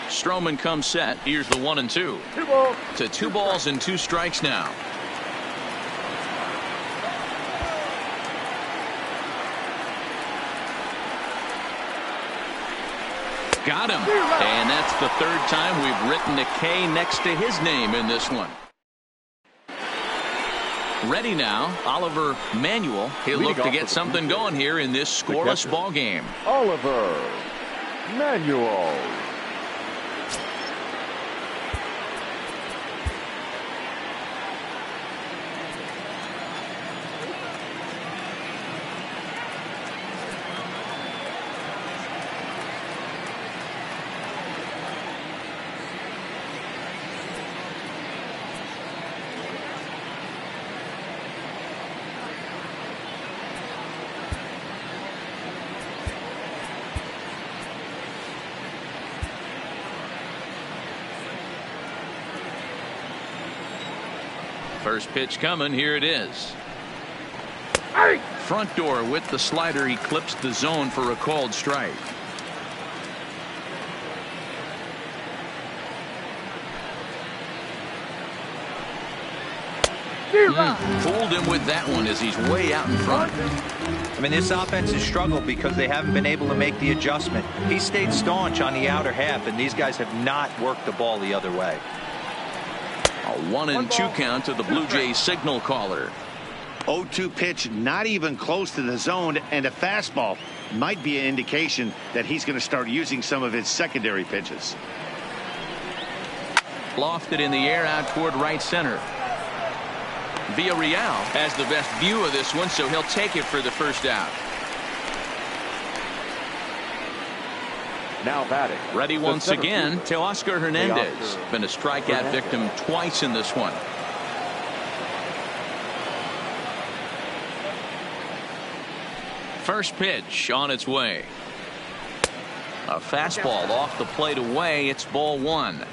Speaker 1: Stroman comes set. Here's the 1-2. To 2 balls and 2 strikes now. Got him. And that's the 3rd time we've written a K next to his name in this one. Ready now, Oliver Manuel. He'll look to get something going here in this scoreless ball game.
Speaker 4: Oliver Manuel.
Speaker 1: First pitch coming. Here it is. Front door with the slider. He clips the zone for a called strike. Fooled him with that one as he's way out in front.
Speaker 3: I mean, this offense has struggled because they haven't been able to make the adjustment. He stayed staunch on the outer half, and these guys have not worked the ball the other way.
Speaker 1: A 1-2 count to the Blue Jays signal caller.
Speaker 2: 0-2 pitch, not even close to the zone, and a fastball might be an indication that he's going to start using some of his secondary pitches.
Speaker 1: Lofted in the air out toward right center. Villarreal has the best view of this one, so he'll take it for the first out.
Speaker 4: Now batting.
Speaker 1: Ready once again to Oscar Hernandez. Been a strikeout victim twice in this one. First pitch on its way. A fastball off the plate away. It's ball 1.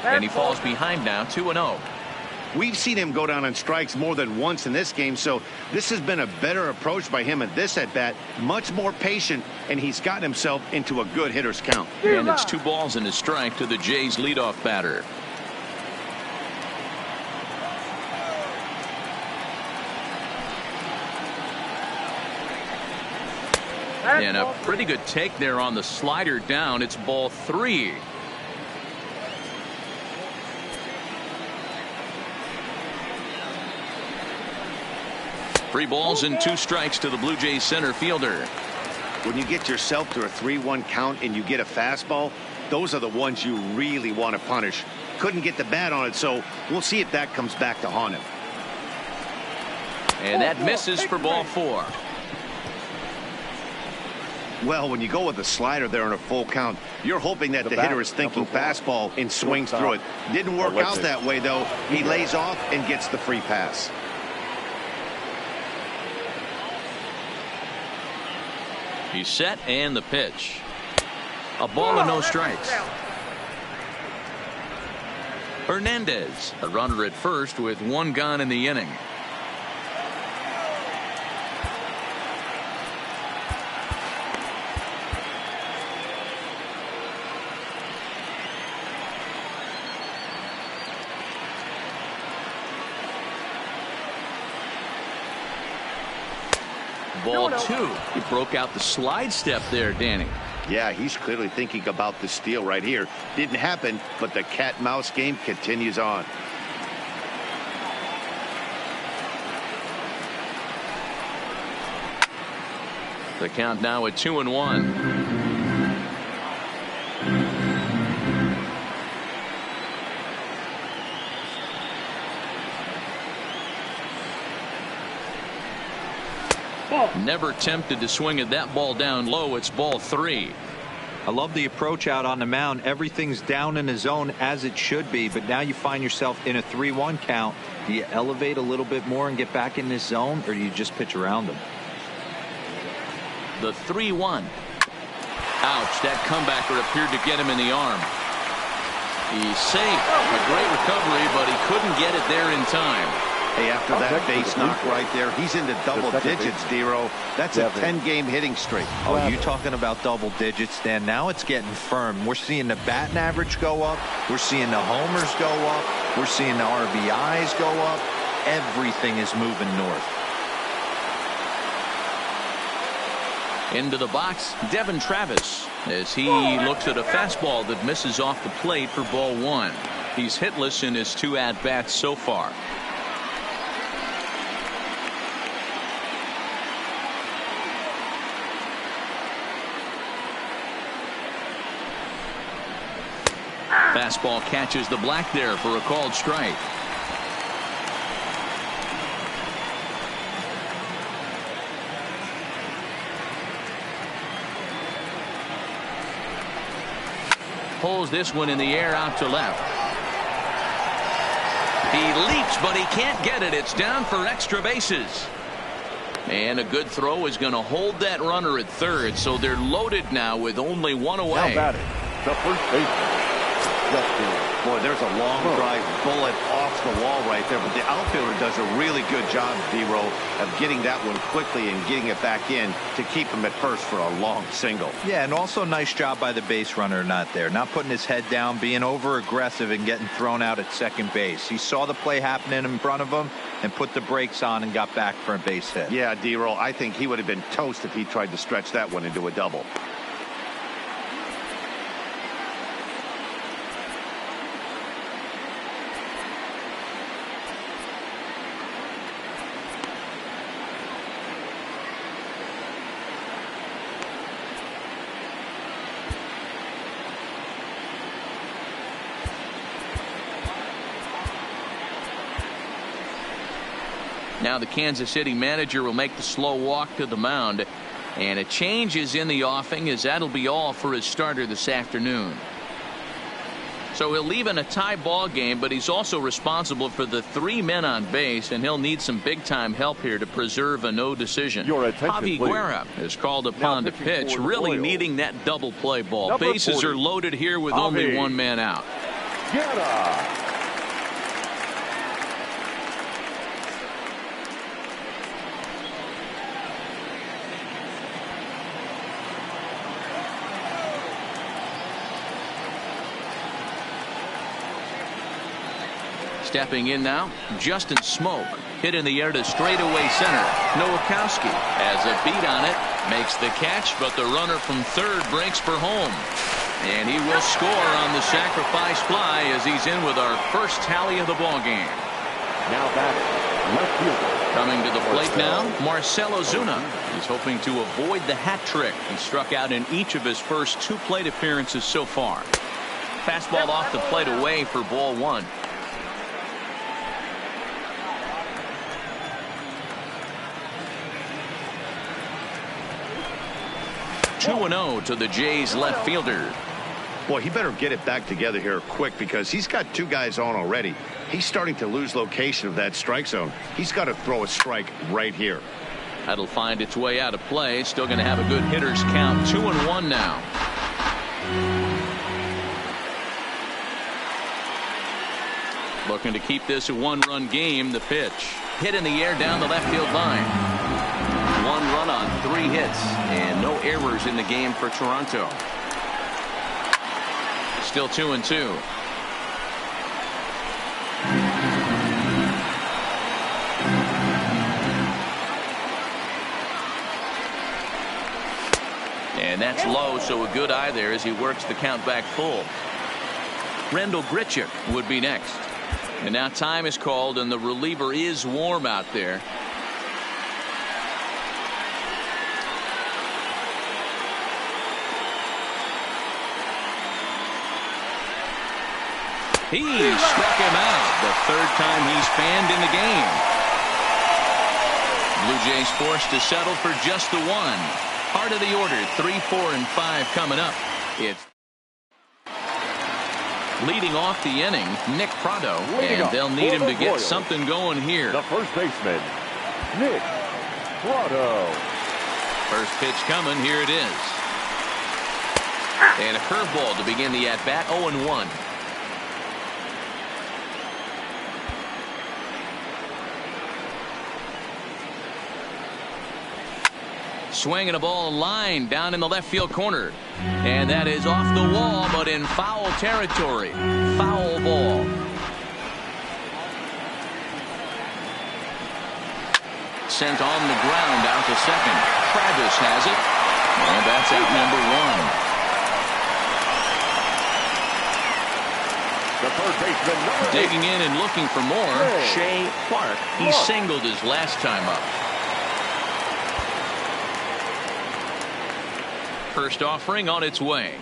Speaker 1: And he falls behind now, 2-0.
Speaker 2: We've seen him go down on strikes more than once in this game, so this has been a better approach by him at this at-bat. Much more patient, and he's gotten himself into a good hitter's count.
Speaker 1: And it's 2 balls and a strike to the Jays leadoff batter. And a pretty good take there on the slider down. It's ball 3. 3 balls and 2 strikes to the Blue Jays center fielder.
Speaker 2: When you get yourself to a 3-1 count and you get a fastball, those are the ones you really want to punish. Couldn't get the bat on it, so we'll see if that comes back to haunt him.
Speaker 1: And that misses for ball 4.
Speaker 2: Well, when you go with a slider there in a full count, you're hoping that the hitter is thinking fastball and swings through it. Didn't work out that way, though. He lays off and gets the free pass.
Speaker 1: He's set, and the pitch. A ball and no strikes. Hernandez, a runner at first with 1 gone in the inning. Ball 2. He broke out the slide step there, Danny.
Speaker 2: Yeah, he's clearly thinking about the steal right here. Didn't happen, but the cat-mouse game continues on.
Speaker 1: The count now at 2-1. Never tempted to swing at that ball down low. It's ball 3.
Speaker 3: I love the approach out on the mound. Everything's down in the zone as it should be, but now you find yourself in a 3-1 count. Do you elevate a little bit more and get back in this zone, or do you just pitch around them?
Speaker 1: The 3-1. Ouch, that comebacker appeared to get him in the arm. He's safe. A great recovery, but he couldn't get it there in time.
Speaker 2: Hey, after that base knock right there, he's into double digits, D-Row. That's a 10-game hitting streak.
Speaker 3: Oh, you talking about double digits, Dan? Now it's getting firm. We're seeing the batting average go up. We're seeing the homers go up. We're seeing the RBIs go up. Everything is moving north.
Speaker 1: Into the box, Devin Travis, as he looks at a fastball that misses off the plate for ball 1. He's hitless in his 2 at-bats so far. Fastball catches the black there for a called strike. Pulls this one in the air out to left. He leaps, but he can't get it. It's down for extra bases. And a good throw is going to hold that runner at third, so they're loaded now with only 1 away.
Speaker 4: Now batting, the first baseman.
Speaker 2: Boy, there's a long drive bullet off the wall right there, but the outfielder does a really good job, D-Row, of getting that one quickly and getting it back in to keep him at first for a long single.
Speaker 3: Yeah, and also nice job by the base runner not there, not putting his head down, being over aggressive and getting thrown out at second base. He saw the play happening in front of him and put the brakes on and got back for a base hit.
Speaker 2: Yeah, D-Row, I think he would have been toast if he tried to stretch that one into a double.
Speaker 1: Now the Kansas City manager will make the slow walk to the mound, and a change is in the offing, as that'll be all for his starter this afternoon. So he'll leave in a tie ball game, but he's also responsible for the 3 men on base, and he'll need some big time help here to preserve a no decision. Javi Guerra is called upon to pitch, really needing that double play ball.
Speaker 4: Number
Speaker 1: Bases
Speaker 4: 40,
Speaker 1: are loaded here with
Speaker 4: Javi
Speaker 1: only 1 man out.
Speaker 4: Guerra.
Speaker 1: Stepping in now, Justin Smoke. Hit in the air to straightaway center. Nowakowski has a beat on it, makes the catch, but the runner from third breaks for home. And he will score on the sacrifice fly as he's in with our first tally of the ball game.
Speaker 4: Now batting, left fielder
Speaker 1: Coming to the plate now, Marcell Ozuna. He's hoping to avoid the hat trick. He struck out in each of his first 2 plate appearances so far. Fastball off the plate away for ball 1. Two 2-0 to the Jays left fielder.
Speaker 2: Boy, he better get it back together here quick because he's got 2 guys on already. He's starting to lose location of that strike zone. He's got to throw a strike right here.
Speaker 1: That'll find its way out of play. Still going to have a good hitter's count. 2-1 now. Looking to keep this a 1-run game. The pitch hit in the air down the left field line. 1 run on 3 hits and no errors in the game for Toronto. Still 2-2. And that's low, so a good eye there as he works the count back full. Rendell Grichuk would be next. And now time is called and the reliever is warm out there. He struck him out. The 3rd time he's fanned in the game. Blue Jays forced to settle for just the 1. Heart of the order, 3, 4, and 5 coming up. It's leading off the inning, Nick Prado, and they'll need him to get something going here.
Speaker 4: The first baseman, Nick Prado.
Speaker 1: First pitch coming. Here it is. And a curveball to begin the at-bat. 0-1. Swinging a ball line down in the left field corner. And that is off the wall, but in foul territory. Foul ball. Sent on the ground out to second. Travis has it. And that's out number 1.
Speaker 4: The third baseman, number 8.
Speaker 1: Digging in and looking for more. Shea Clark. He singled his last time up. First offering on its way.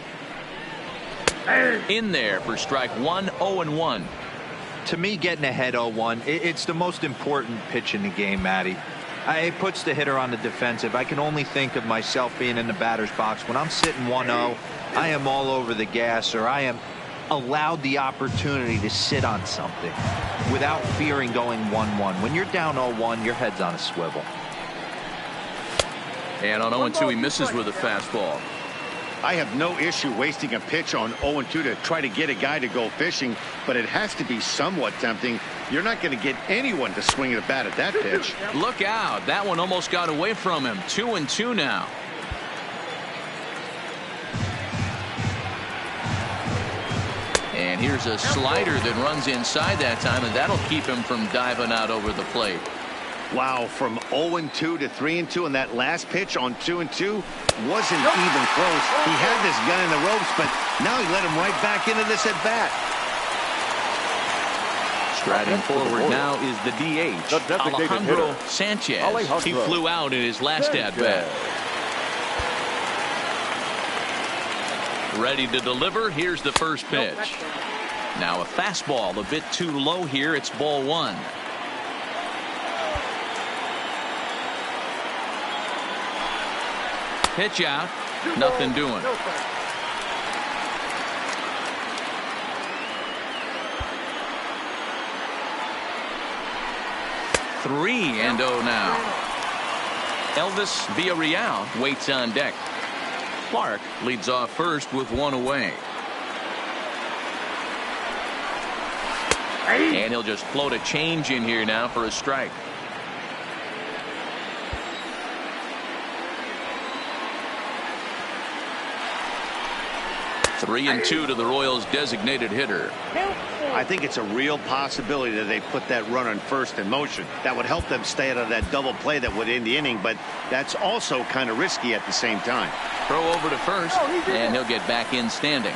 Speaker 1: In there for strike 1. 0-1.
Speaker 3: To me, getting ahead 0-1, it's the most important pitch in the game, Matty. It puts the hitter on the defensive. I can only think of myself being in the batter's box. When I'm sitting 1-0, I am all over the gas, or I am allowed the opportunity to sit on something without fearing going 1-1. When you're down 0-1, your head's on a swivel.
Speaker 1: And on 0-2, he misses with a fastball.
Speaker 2: I have no issue wasting a pitch on 0-2 to try to get a guy to go fishing, but it has to be somewhat tempting. You're not going to get anyone to swing the bat at that pitch.
Speaker 1: Look out. That one almost got away from him. 2-2 now. And here's a slider that runs inside that time, and that'll keep him from diving out over the plate.
Speaker 2: Wow, from 0-2 to 3-2, and that last pitch on 2-2 wasn't even close. He had this guy in the ropes, but now he let him right back into this at bat.
Speaker 1: Striding forward now is the DH, Alejandro Sanchez. He flew out in his last at bat. Ready to deliver. Here's the first pitch. Now a fastball a bit too low here. It's ball 1. Pitch out. Nothing doing. Three and 0 now. Elvis Villarreal waits on deck. Clark leads off first with 1 away. And he'll just float a change in here now for a strike. 3-2 to the Royals' designated hitter.
Speaker 2: I think it's a real possibility that they put that run on first in motion. That would help them stay out of that double play that would end the inning, but that's also kind of risky at the same time.
Speaker 1: Throw over to first, and he'll get back in standing.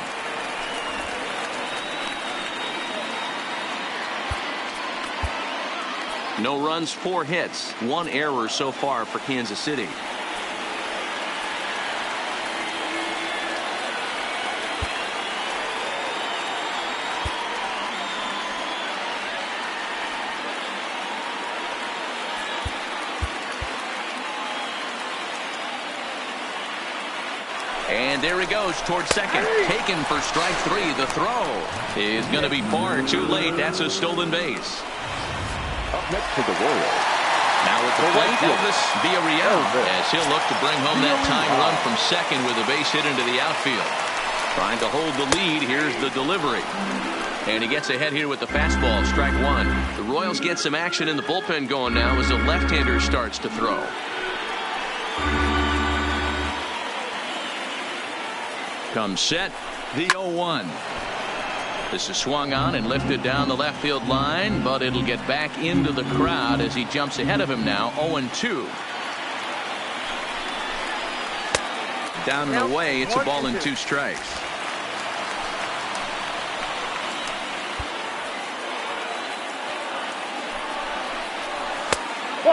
Speaker 6: No runs, 4 hits, 1 error so far for Kansas City. And there he goes towards second. Taken for strike 3. The throw is going to be far too late. That's a stolen base.
Speaker 4: Up next to the Royals.
Speaker 6: Now at the plate, Elvis Villarreal, as he'll look to bring home that tying run from second with a base hit into the outfield. Trying to hold the lead. Here's the delivery. And he gets ahead here with the fastball, strike 1. The Royals get some action in the bullpen going now as the left-hander starts to throw. Comes set, the 0-1. This is swung on and lifted down the left field line, but it'll get back into the crowd as he jumps ahead of him now, 0-2. Down and away, it's a ball and 2 strikes.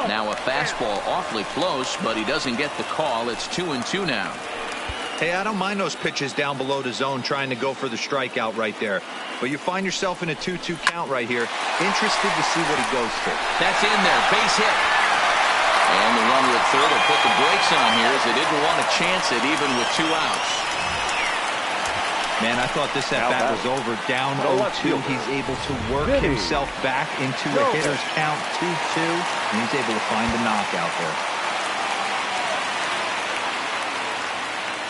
Speaker 6: Now a fastball awfully close, but he doesn't get the call. It's 2-2 now.
Speaker 3: Hey, I don't mind those pitches down below the zone trying to go for the strikeout right there. But you find yourself in a 2-2 count right here. Interested to see what he goes for.
Speaker 6: That's in there. Base hit. And the runner at third will put the brakes on here as they didn't want to chance it even with 2 outs.
Speaker 3: Man, I thought this at-bat was over. Down 0-2. He's able to work himself back into a hitter's count 2-2. And he's able to find the knockout there.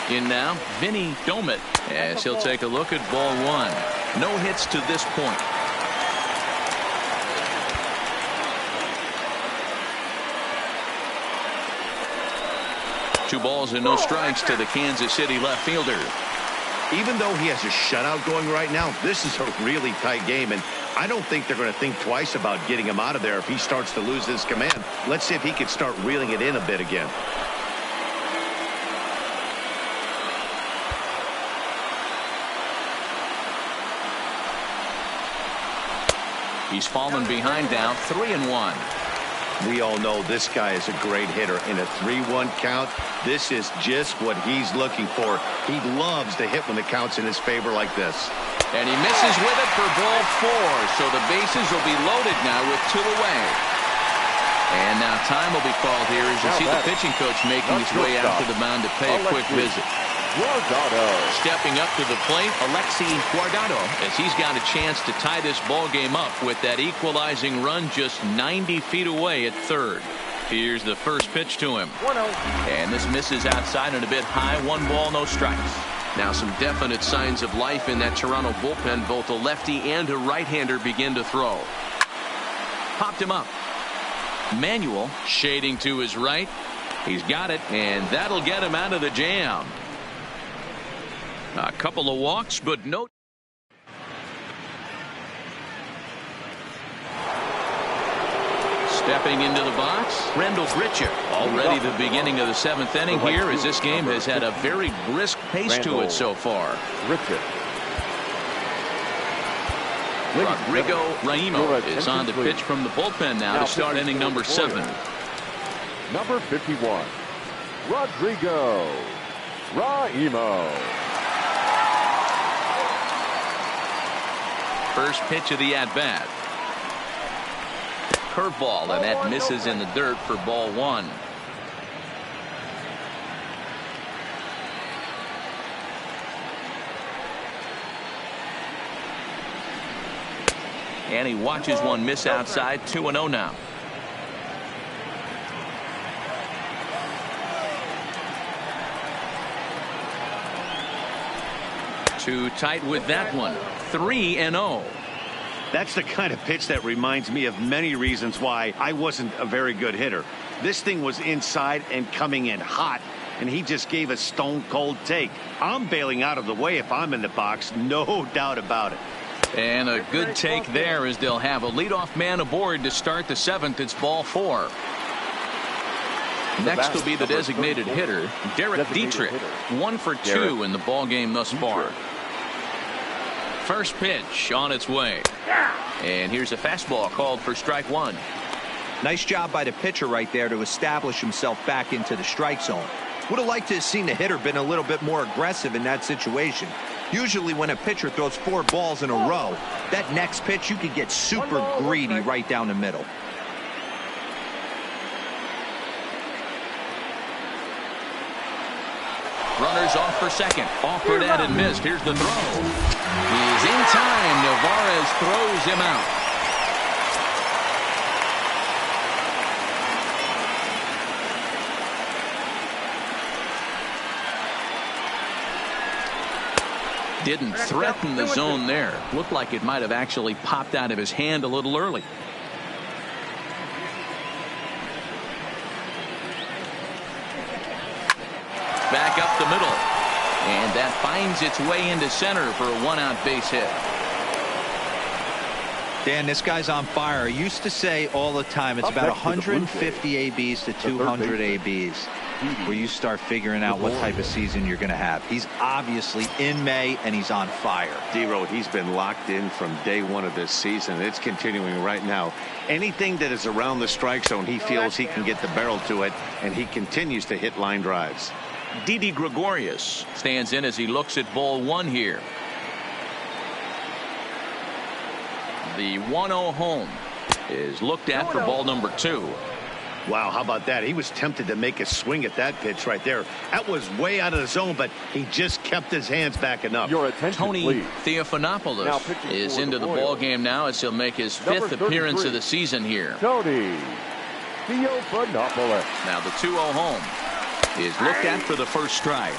Speaker 1: In now, Vinny Domit, as he'll take a look at ball 1. No hits to this point. Two balls and no strikes to the Kansas City left fielder.
Speaker 2: Even though he has a shutout going right now, this is a really tight game, and I don't think they're going to think twice about getting him out of there if he starts to lose his command. Let's see if he can start reeling it in a bit again.
Speaker 1: He's fallen behind now, 3-1.
Speaker 2: We all know this guy is a great hitter. In a 3-1 count, this is just what he's looking for. He loves to hit when the count's in his favor like this.
Speaker 1: And he misses with it for ball 4. So the bases will be loaded now with 2 away. And now time will be called here as you see the pitching coach making his way out to the mound to pay a quick visit. Stepping up to the plate, Alexi Guardado, as he's got a chance to tie this ball game up with that equalizing run just 90 feet away at third. Here's the first pitch to him. And this misses outside and a bit high. 1 ball, no strikes. Now some definite signs of life in that Toronto bullpen. Both a lefty and a right-hander begin to throw. Popped him up. Manuel shading to his right. He's got it, and that'll get him out of the jam. A couple of walks, but no. Stepping into the box, Rendell Gritcher. Already the beginning of the 7th inning here as this game has had a very brisk pace to it so far. Rodrigo Raimo is on the pitch from the bullpen now to start inning number 7.
Speaker 4: Number 51, Rodrigo Raimo.
Speaker 1: First pitch of the at-bat. Curveball, and that misses in the dirt for ball 1. And he watches one miss outside. 2-0 now. Too tight with that one. 3-0.
Speaker 2: That's the kind of pitch that reminds me of many reasons why I wasn't a very good hitter. This thing was inside and coming in hot, and he just gave a stone-cold take. I'm bailing out of the way if I'm in the box, no doubt about it.
Speaker 1: And a good take there as they'll have a leadoff man aboard to start the 7th. It's ball 4. Next will be the designated hitter, Derek Dietrich. 1 for 2 in the ball game thus far. First pitch on its way. And here's a fastball called for strike 1.
Speaker 3: Nice job by the pitcher right there to establish himself back into the strike zone. Would have liked to have seen the hitter been a little bit more aggressive in that situation. Usually when a pitcher throws 4 balls in a row, that next pitch you could get super greedy right down the middle.
Speaker 1: Runners off for second. Offered at and missed. Here's the throw. He's in time. Navarez throws him out. Didn't threaten the zone there. Looked like it might have actually popped out of his hand a little early. Back up the middle. And that finds its way into center for a 1-out base hit.
Speaker 3: Dan, this guy's on fire. I used to say all the time it's about 150 ABs to 200 ABs where you start figuring out what type of season you're going to have. He's obviously in May, and he's on fire.
Speaker 2: D-Road, he's been locked in from day one of this season. It's continuing right now. Anything that is around the strike zone, he feels he can get the barrel to it, and he continues to hit line drives.
Speaker 1: Didi Gregorius stands in as he looks at ball 1 here. The 1-0 home is looked at for ball number 2.
Speaker 2: Wow, how about that? He was tempted to make a swing at that pitch right there. That was way out of the zone, but he just kept his hands back enough.
Speaker 4: Your attention,
Speaker 1: Tony
Speaker 4: please.
Speaker 1: Theophanopoulos is into the ball game now as he'll make his 5th appearance of the season here.
Speaker 4: Tony Theophanopoulos.
Speaker 1: Now the 2-0 home is looked at for the first strike.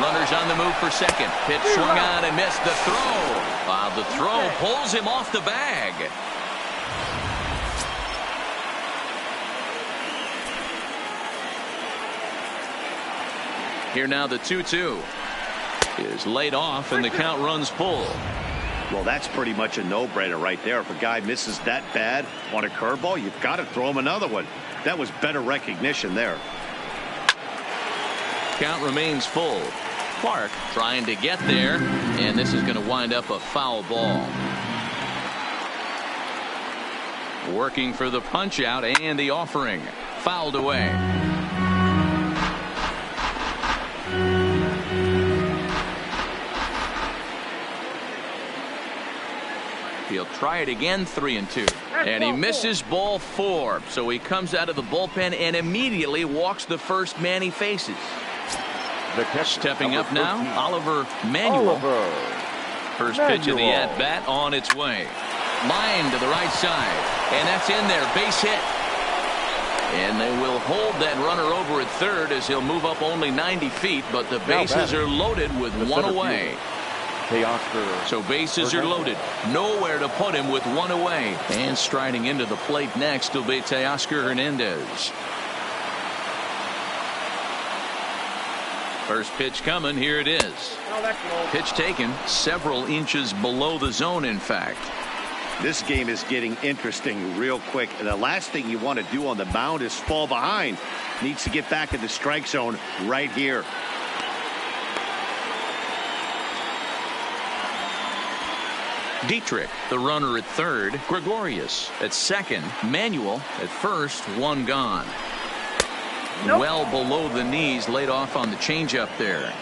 Speaker 1: Runners on the move for second. Pitch swung on and missed. The throw. The throw pulls him off the bag. Here now the 2-2 is laid off and the count runs full.
Speaker 2: Well, that's pretty much a no-brainer right there. If a guy misses that bad on a curveball, you've got to throw him another one. That was better recognition there.
Speaker 1: Count remains full. Clark trying to get there, and this is going to wind up a foul ball. Working for the punch out and the offering. Fouled away. He'll try it again, 3-2. And he misses ball 4. So he comes out of the bullpen and immediately walks the first man he faces. Stepping up now, Oliver Manuel. First pitch of the at-bat on its way. Line to the right side. And that's in there. Base hit. And they will hold that runner over at third as he'll move up only 90 feet. But the bases are loaded with 1 away. So bases are loaded. Nowhere to put him with 1 away. And striding into the plate next will be Teoscar Hernandez. First pitch coming. Here it is. Pitch taken several inches below the zone, in fact.
Speaker 2: This game is getting interesting real quick. And the last thing you want to do on the mound is fall behind. Needs to get back in the strike zone right here.
Speaker 1: Dietrich, the runner at third. Gregorius at second. Manuel at first. 1 gone. Well below the knees, laid off on the changeup there.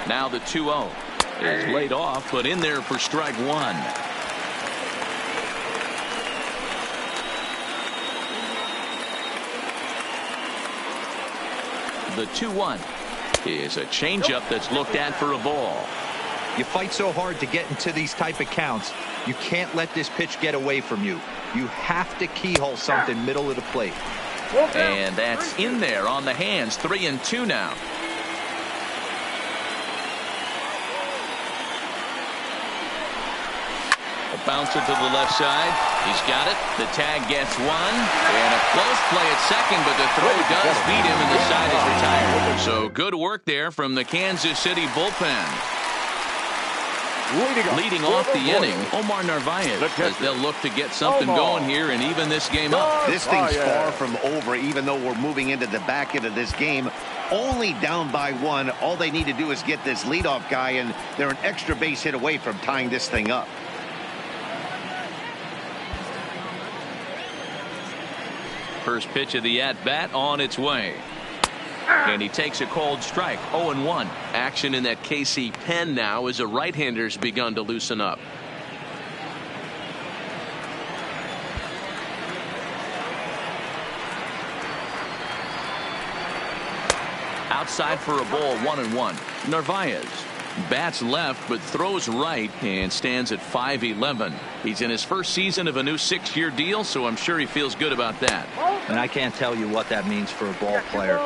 Speaker 1: Now the 2-0 is laid off, but in there for strike 1. The 2-1 is a changeup that's looked at for a ball.
Speaker 3: You fight so hard to get into these type of counts. You can't let this pitch get away from you. You have to keyhole something middle of the plate.
Speaker 1: And that's in there on the hands. 3-2 now. A bouncer to the left side. He's got it. The tag gets 1. And a close play at second, but the throw does beat him and the side is retired. So good work there from the Kansas City bullpen.
Speaker 6: Leading off the inning, Omar Narvaez, as they'll look to get something going here and even this game up.
Speaker 2: This thing's far from over, even though we're moving into the back end of this game. Only down by one. All they need to do is get this leadoff guy, and they're an extra base hit away from tying this thing up.
Speaker 6: First pitch of the at-bat on its way. And he takes a cold strike. 0-1. Action in that KC pen now as a right-hander's begun to loosen up. Outside for a ball, 1-1. Narvaez bats left but throws right and stands at 5'11". He's in his first season of a new 6-year deal, so I'm sure he feels good about that.
Speaker 3: And I can't tell you what that means for a ball player.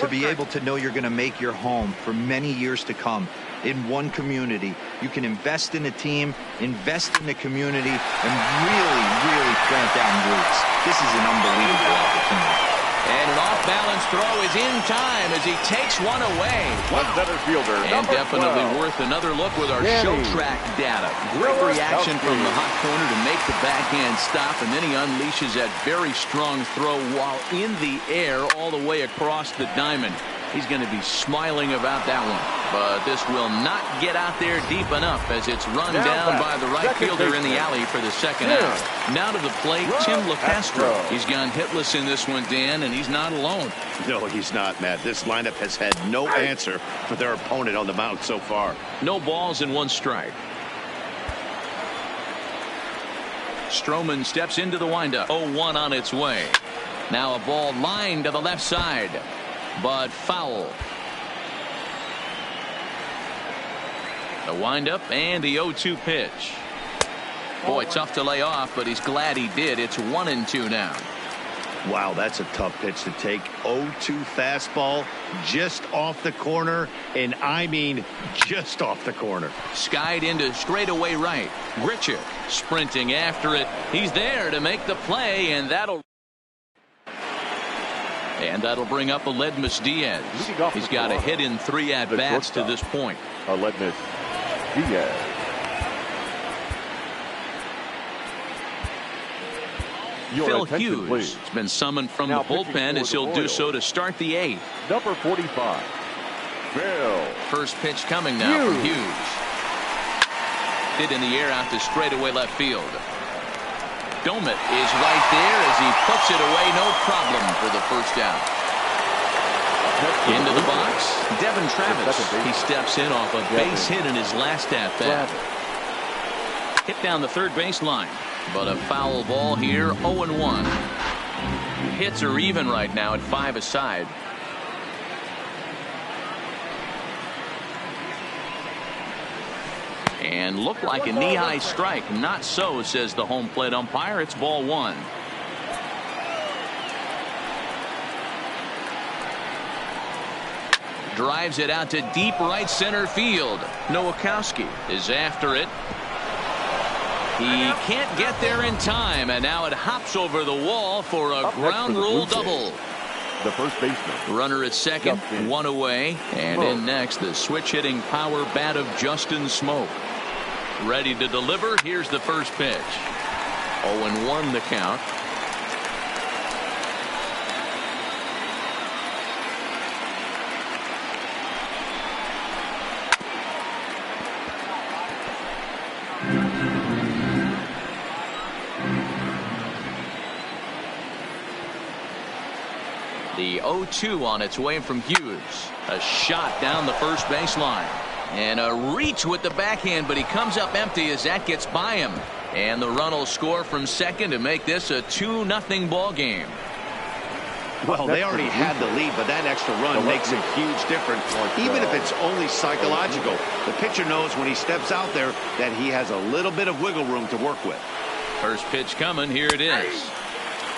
Speaker 3: To be able to know you're going to make your home for many years to come in one community. You can invest in a team, invest in the community, and really plant down roots. This is an unbelievable opportunity.
Speaker 6: And an off-balance throw is in time as he takes one away.
Speaker 4: One center fielder,
Speaker 6: and definitely
Speaker 4: 12.
Speaker 6: worth another look with our show track data. Great reaction from the hot corner to make the backhand stop, and then he unleashes that very strong throw while in the air all the way across the diamond. He's going to be smiling about that one. But this will not get out there deep enough as it's run down by the right fielder in the alley for the second out. Now to the plate, Tim LeCastro. He's gone hitless in this one, Dan, and he's not alone.
Speaker 2: No, he's not, Matt. This lineup has had no answer for their opponent on the mound so far.
Speaker 6: No balls and one strike. Stroman steps into the windup. 0-1 on its way. Now a ball lined to the left side, but foul. The windup and the 0-2 pitch. Boy, tough to lay off, but he's glad he did. It's 1-2 now.
Speaker 2: Wow, that's a tough pitch to take. 0-2 fastball just off the corner, and I mean just off the corner.
Speaker 6: Skied into straightaway right. Grichuk sprinting after it. He's there to make the play, and that'll bring up Aledmus Diaz. He's got a hit in 3 at-bats to this point.
Speaker 4: Aledmus Diaz.
Speaker 6: Phil Hughes has been summoned from the bullpen as he'll do so to start the 8th.
Speaker 4: Number 45, Phil.
Speaker 6: First pitch coming now from Hughes. Hit in the air out to straightaway left field. Domit is right there as he puts it away, no problem for the first out. Into the box, Devin Travis. He steps in off a base hit in his last at-bat. Hit down the third baseline, but a foul ball here. 0-1. Hits are even right now at 5 aside. And looked like a knee-high strike. Not so, says the home plate umpire. It's ball 1. Drives it out to deep right center field. Nowakowski is after it. He can't get there in time, and now it hops over the wall for a ground rule double.
Speaker 4: The first baseman.
Speaker 6: Runner at second, 1 away, and in next the switch-hitting power bat of Justin Smoke. Ready to deliver. Here's the first pitch. 0-1 the count. The 0-2 on its way from Hughes. A shot down the first baseline. And a reach with the backhand, but he comes up empty as that gets by him. And the run will score from second to make this a 2-0 ball game.
Speaker 2: Well, they already had the lead, but that extra run makes a huge difference, even if it's only psychological. The pitcher knows when he steps out there that he has a little bit of wiggle room to work with.
Speaker 6: First pitch coming. Here it is.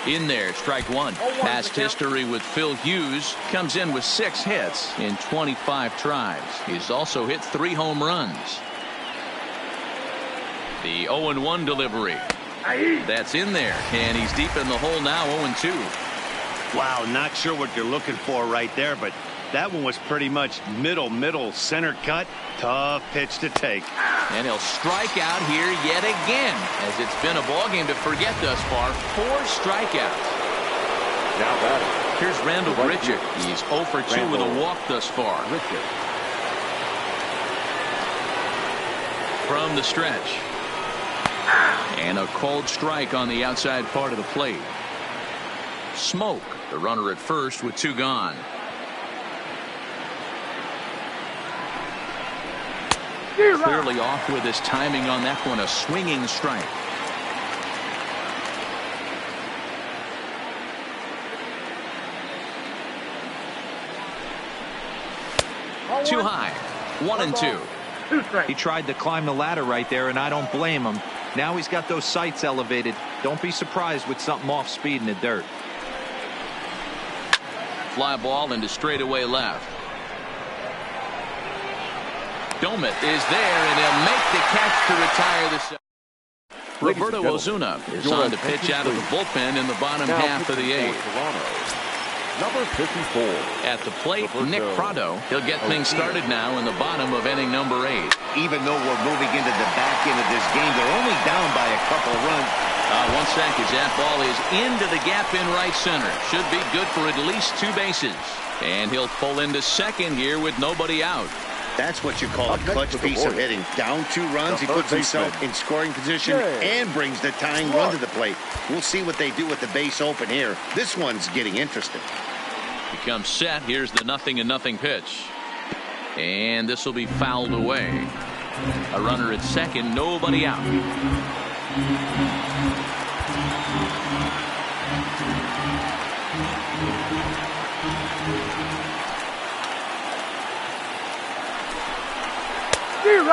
Speaker 6: In there, strike 1. Past history with Phil Hughes. Comes in with 6 hits in 25 tries. He's also hit 3 home runs. The 0-1 delivery. That's in there. And he's deep in the hole now, 0-2.
Speaker 2: Wow, not sure what you're looking for right there, but that one was pretty much middle center cut. Tough pitch to take.
Speaker 1: And he'll strike out here yet again, as it's been a ball game to forget thus far. 4 strikeouts.
Speaker 4: Now batting.
Speaker 1: Here's Randall Grichuk. He's 0 for 2 with a walk thus far. From the stretch. And a cold strike on the outside part of the plate. Smoke, the runner at first with 2 gone. Clearly off with his timing on that one. A swinging strike. Too high. 1-2.
Speaker 3: He tried to climb the ladder right there, and I don't blame him. Now he's got those sights elevated. Don't be surprised with something off speed in the dirt.
Speaker 1: Fly ball into straightaway left. Domit is there, and he'll make the catch to retire the. Roberto Ozuna is on to pitch out of the bullpen in the bottom half of the 8th.
Speaker 4: Number 54.
Speaker 1: At the plate, Nick Prado. He'll get things started now in the bottom of inning number 8.
Speaker 2: Even though we're moving into the back end of this game, they're only down by a couple of runs.
Speaker 1: 1 sec as that ball is into the gap in right center. Should be good for at least 2 bases. And he'll pull into second here with nobody out.
Speaker 2: That's what you call a clutch piece of hitting. Down 2 runs, he puts himself in scoring position and brings the tying run to the plate. We'll see what they do with the base open here. This one's getting interesting.
Speaker 1: Becomes set. Here's the 0-0 pitch. And this will be fouled away. A runner at second, nobody out.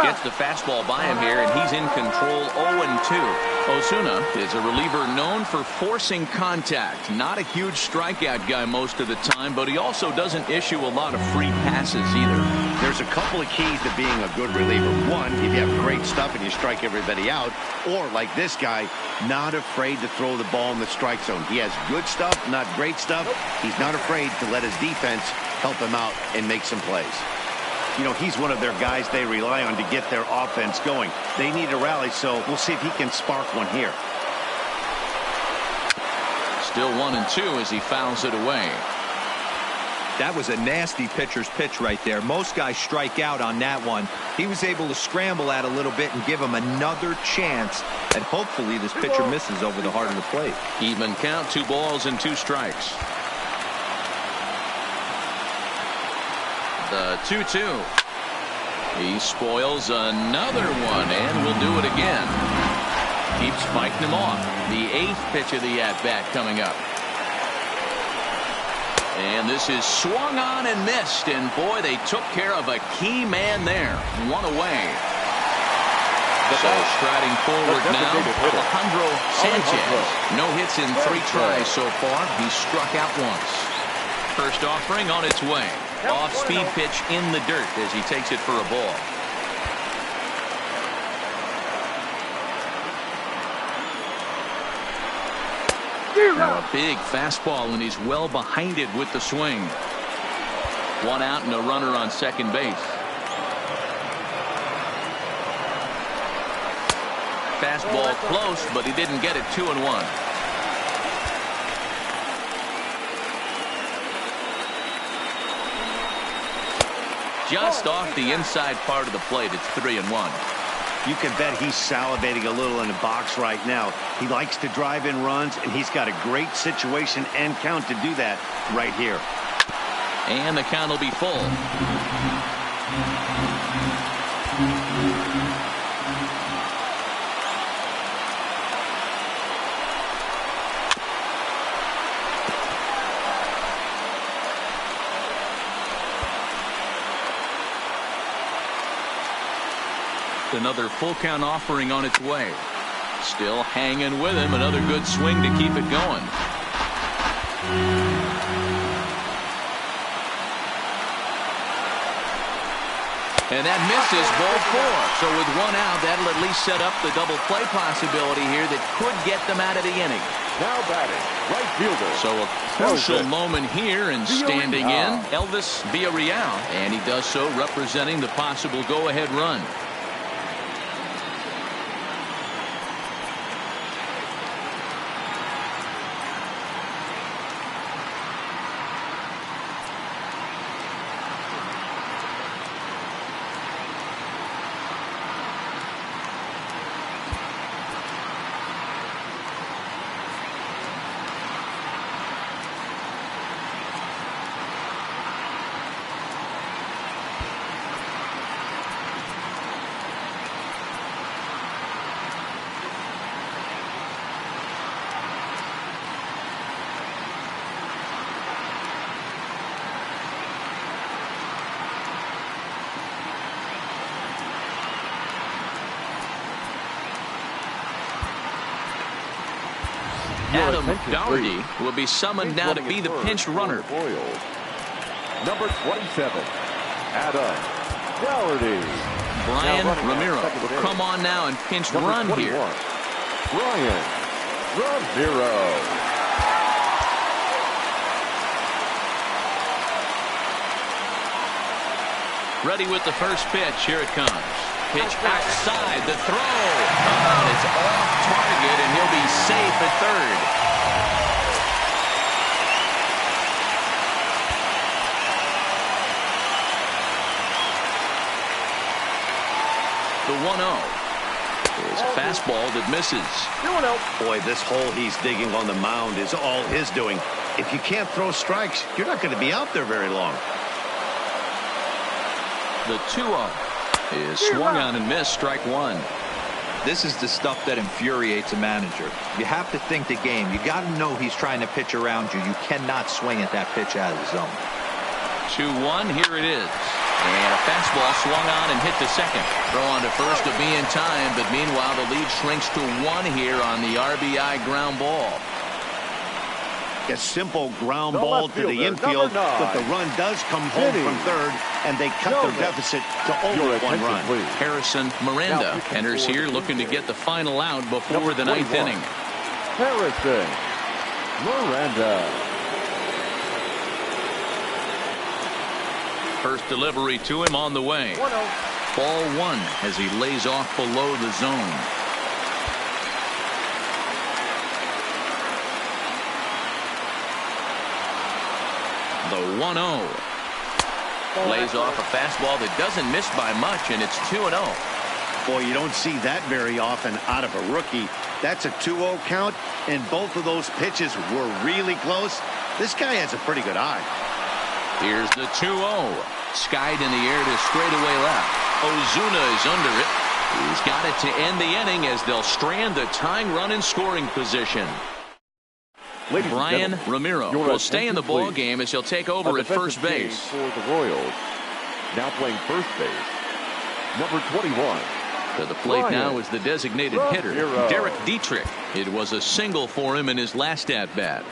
Speaker 1: Gets the fastball by him here, and he's in control. 0-2. Ozuna is a reliever known for forcing contact. Not a huge strikeout guy most of the time, but he also doesn't issue a lot of free passes either.
Speaker 2: There's a couple of keys to being a good reliever. One, if you have great stuff and you strike everybody out, or like this guy, not afraid to throw the ball in the strike zone. He has good stuff, not great stuff. He's not afraid to let his defense help him out and make some plays. You know, he's one of their guys they rely on to get their offense going. They need a rally, so we'll see if he can spark one here.
Speaker 1: Still 1-2 as he fouls it away.
Speaker 3: That was a nasty pitcher's pitch right there. Most guys strike out on that one. He was able to scramble at a little bit and give him another chance, and hopefully this pitcher misses over the heart of the plate.
Speaker 1: Even count, 2 balls and 2 strikes. The 2-2. He spoils another one, and will do it again. Keeps fighting him off. The 8th pitch of the at-bat coming up. And this is swung on and missed, and boy, they took care of a key man there. 1 away. So striding forward now, Alejandro Sanchez. No hits in 3 tries so far. He struck out once. First offering on its way. Off-speed pitch in the dirt as he takes it for a ball. Now a big fastball, and he's well behind it with the swing. 1 out and a runner on second base. Fastball close, but he didn't get it. 2-1. Just off the inside part of the plate. It's 3-1.
Speaker 2: You can bet he's salivating a little in the box right now. He likes to drive in runs, and he's got a great situation and count to do that right here.
Speaker 1: And the count will be full. Another full count offering on its way. Still hanging with him. Another good swing to keep it going. And that misses ball 4. So with 1 out, that'll at least set up the double play possibility here that could get them out of the inning.
Speaker 4: Now batting, right fielder.
Speaker 1: So a crucial moment here, and standing in, Elvis Villarreal. And he does so representing the possible go-ahead run. Adam Dougherty will be summoned now to be the pinch runner.
Speaker 4: Royals. Number 27, Adam Dougherty.
Speaker 1: Brian Ramiro will come on now and pinch run here.
Speaker 4: Brian Ramiro.
Speaker 1: Ready with the first pitch. Here it comes. Pitch outside. The throw. Oh, it's off target, and he'll be safe at third. The 1-0 is a fastball that misses.
Speaker 2: Boy, this hole he's digging on the mound is all his doing. If you can't throw strikes, you're not going to be out there very long.
Speaker 1: The 2-0 is swung on and missed. Strike one.
Speaker 3: This is the stuff that infuriates a manager. You have to think the game. You got to know he's trying to pitch around you. You cannot swing at that pitch out of the zone.
Speaker 1: 2-1. Here it is. And a fastball swung on and hit to second. Throw on to first to be in time, but meanwhile the lead shrinks to 1 here on the RBI ground ball.
Speaker 2: A simple ground ball to the infield, but the run does come home from third, and they cut their deficit to only 1 run.
Speaker 1: Harrison Miranda enters here looking to get the final out before the 9th inning.
Speaker 4: Harrison Miranda.
Speaker 1: First delivery to him on the way. Ball 1 as he lays off below the zone. The 1-0. Lays off a fastball that doesn't miss by much, and it's 2-0.
Speaker 2: Boy, you don't see that very often out of a rookie. That's a 2-0 count, and both of those pitches were really close. This guy has a pretty good eye.
Speaker 1: Here's the 2-0. Skied in the air to straightaway left. Ozuna is under it. He's got it to end the inning as they'll strand the tying run in scoring position. Brian Ramiro will stay in the ball game as he'll take over at first base.
Speaker 4: For the Royals, now playing first base, number 21.
Speaker 1: To the plate now is the designated hitter, Derek Dietrich. It was a single for him in his last at-bat.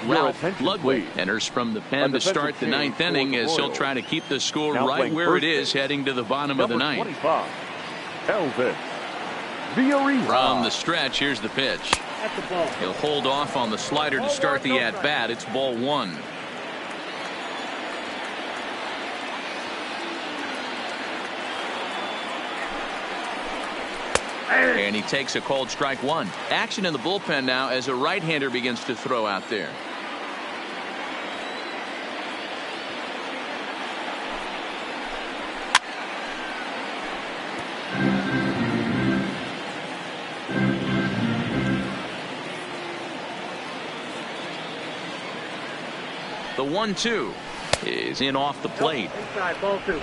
Speaker 1: Ralph Ludwig enters from the pen to start the 9th inning as he'll try to keep the score right where it is heading to the bottom of the 9th.
Speaker 4: Elvis Villarreal.
Speaker 1: From the stretch, here's the pitch. He'll hold off on the slider to start the at-bat. It's ball 1. And he takes a called strike one. Action in the bullpen now as a right-hander begins to throw out there. The 1-2 is in off the plate.
Speaker 7: Inside, ball two.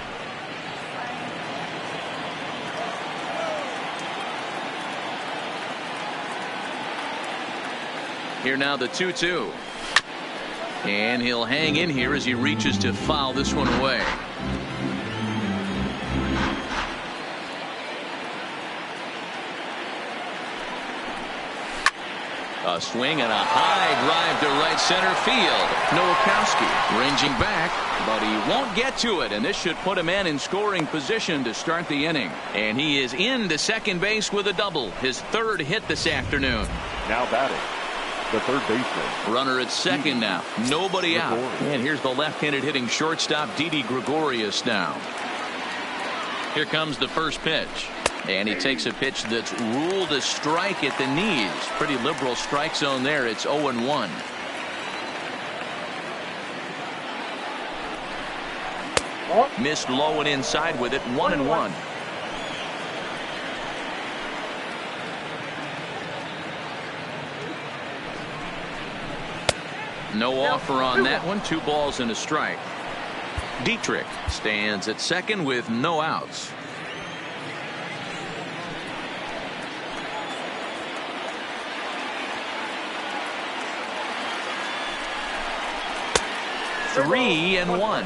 Speaker 1: Here now the 2-2. And he'll hang in here as he reaches to foul this one away. A swing and a high drive to right center field. Nowakowski ranging back, but he won't get to it, and this should put a man in scoring position to start the inning. And he is into second base with a double, his third hit this afternoon.
Speaker 4: Now batting, the third baseman.
Speaker 1: Runner at second now, nobody out. And here's the left-handed hitting shortstop Didi Gregorius now. Here comes the first pitch. And he takes a pitch that's ruled a strike at the knees. Pretty liberal strike zone there. It's 0-1. Missed low and inside with it. 1-1. No offer on that one. 2 balls and a strike. Dietrich stands at second with no outs. Three and one.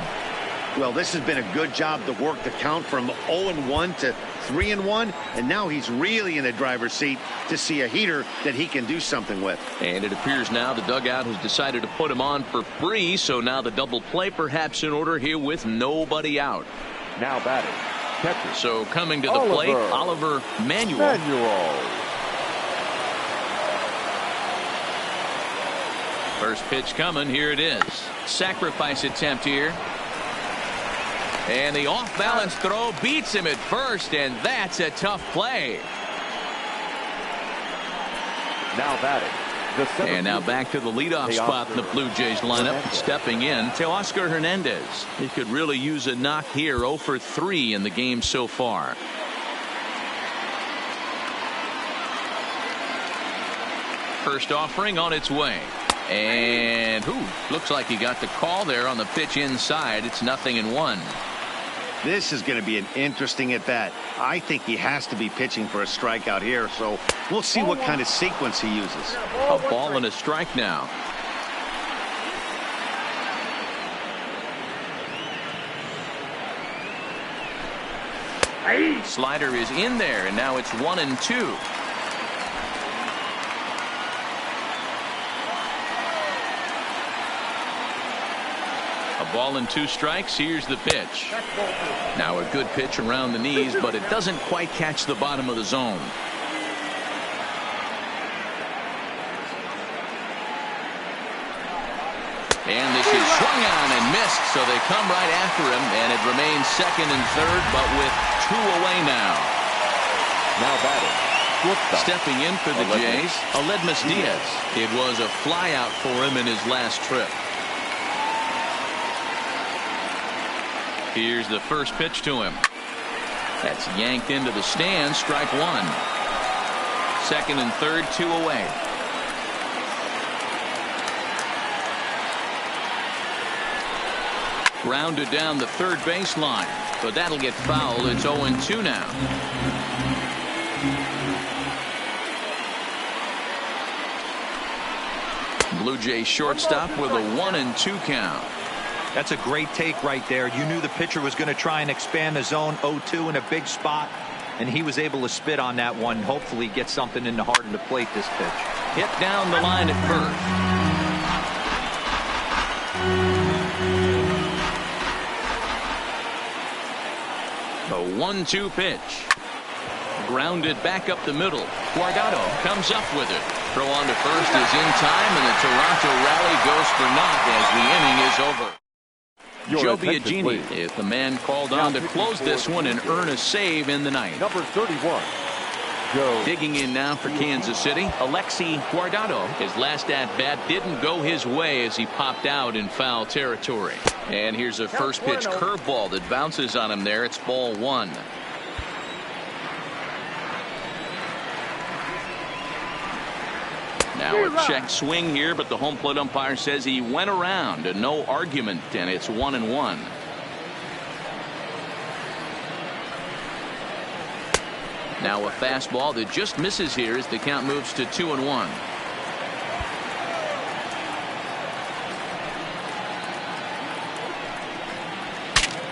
Speaker 2: Well, this has been a good job to work the count from 0-1 to 3-1, and now he's really in the driver's seat to see a heater that he can do something with.
Speaker 1: And it appears now the dugout has decided to put him on for free, so now the double play perhaps in order here with nobody out.
Speaker 4: Now batting, catcher.
Speaker 1: So coming to the plate, Oliver Manuel. First pitch coming. Here it is. Sacrifice attempt here. And the off-balance throw beats him at first, and that's a tough play.
Speaker 4: Now batting.
Speaker 1: And now back to the leadoff spot in the Blue Jays lineup. Stepping in, Teoscar Hernandez. He could really use a knock here. 0 for 3 in the game so far. First offering on its way. And looks like he got the call there on the pitch inside. It's 0-1.
Speaker 2: This is going to be an interesting at bat. I think he has to be pitching for a strikeout here, so we'll see what kind of sequence he uses.
Speaker 1: A ball and a strike now. Slider is in there, and now it's 1-2. A ball and 2 strikes. Here's the pitch. Now a good pitch around the knees, but it doesn't quite catch the bottom of the zone. And this is swung on and missed, so they come right after him, and it remains second and third, but with 2 away now.
Speaker 4: Now batting.
Speaker 1: Stepping in for the Jays, Aledmus Diaz. It was a flyout for him in his last trip. Here's the first pitch to him. That's yanked into the stand. Strike one. Second and third, 2 away. Grounded down the third baseline, but that'll get fouled. It's 0-2 now. Blue Jays shortstop with a 1-2 count.
Speaker 3: That's a great take right there. You knew the pitcher was going to try and expand the zone. 0-2 in a big spot, and he was able to spit on that one. Hopefully get something in the heart of the plate this pitch.
Speaker 1: Hit down the line at first. A 1-2 pitch. Grounded back up the middle. Guardado comes up with it. Throw on to first is in time, and the Toronto rally goes for naught as the inning is over. Joe Biagini is the man called on to close this one and earn a save in the ninth.
Speaker 4: Number 31. go.
Speaker 1: Digging in now for Kansas City, Alexi Guardado. His last at-bat didn't go his way as he popped out in foul territory. And here's a first pitch curveball that bounces on him there. It's ball one. Now a check swing here, but the home plate umpire says he went around. No argument, and it's 1-1. Now a fastball that just misses here as the count moves to 2-1.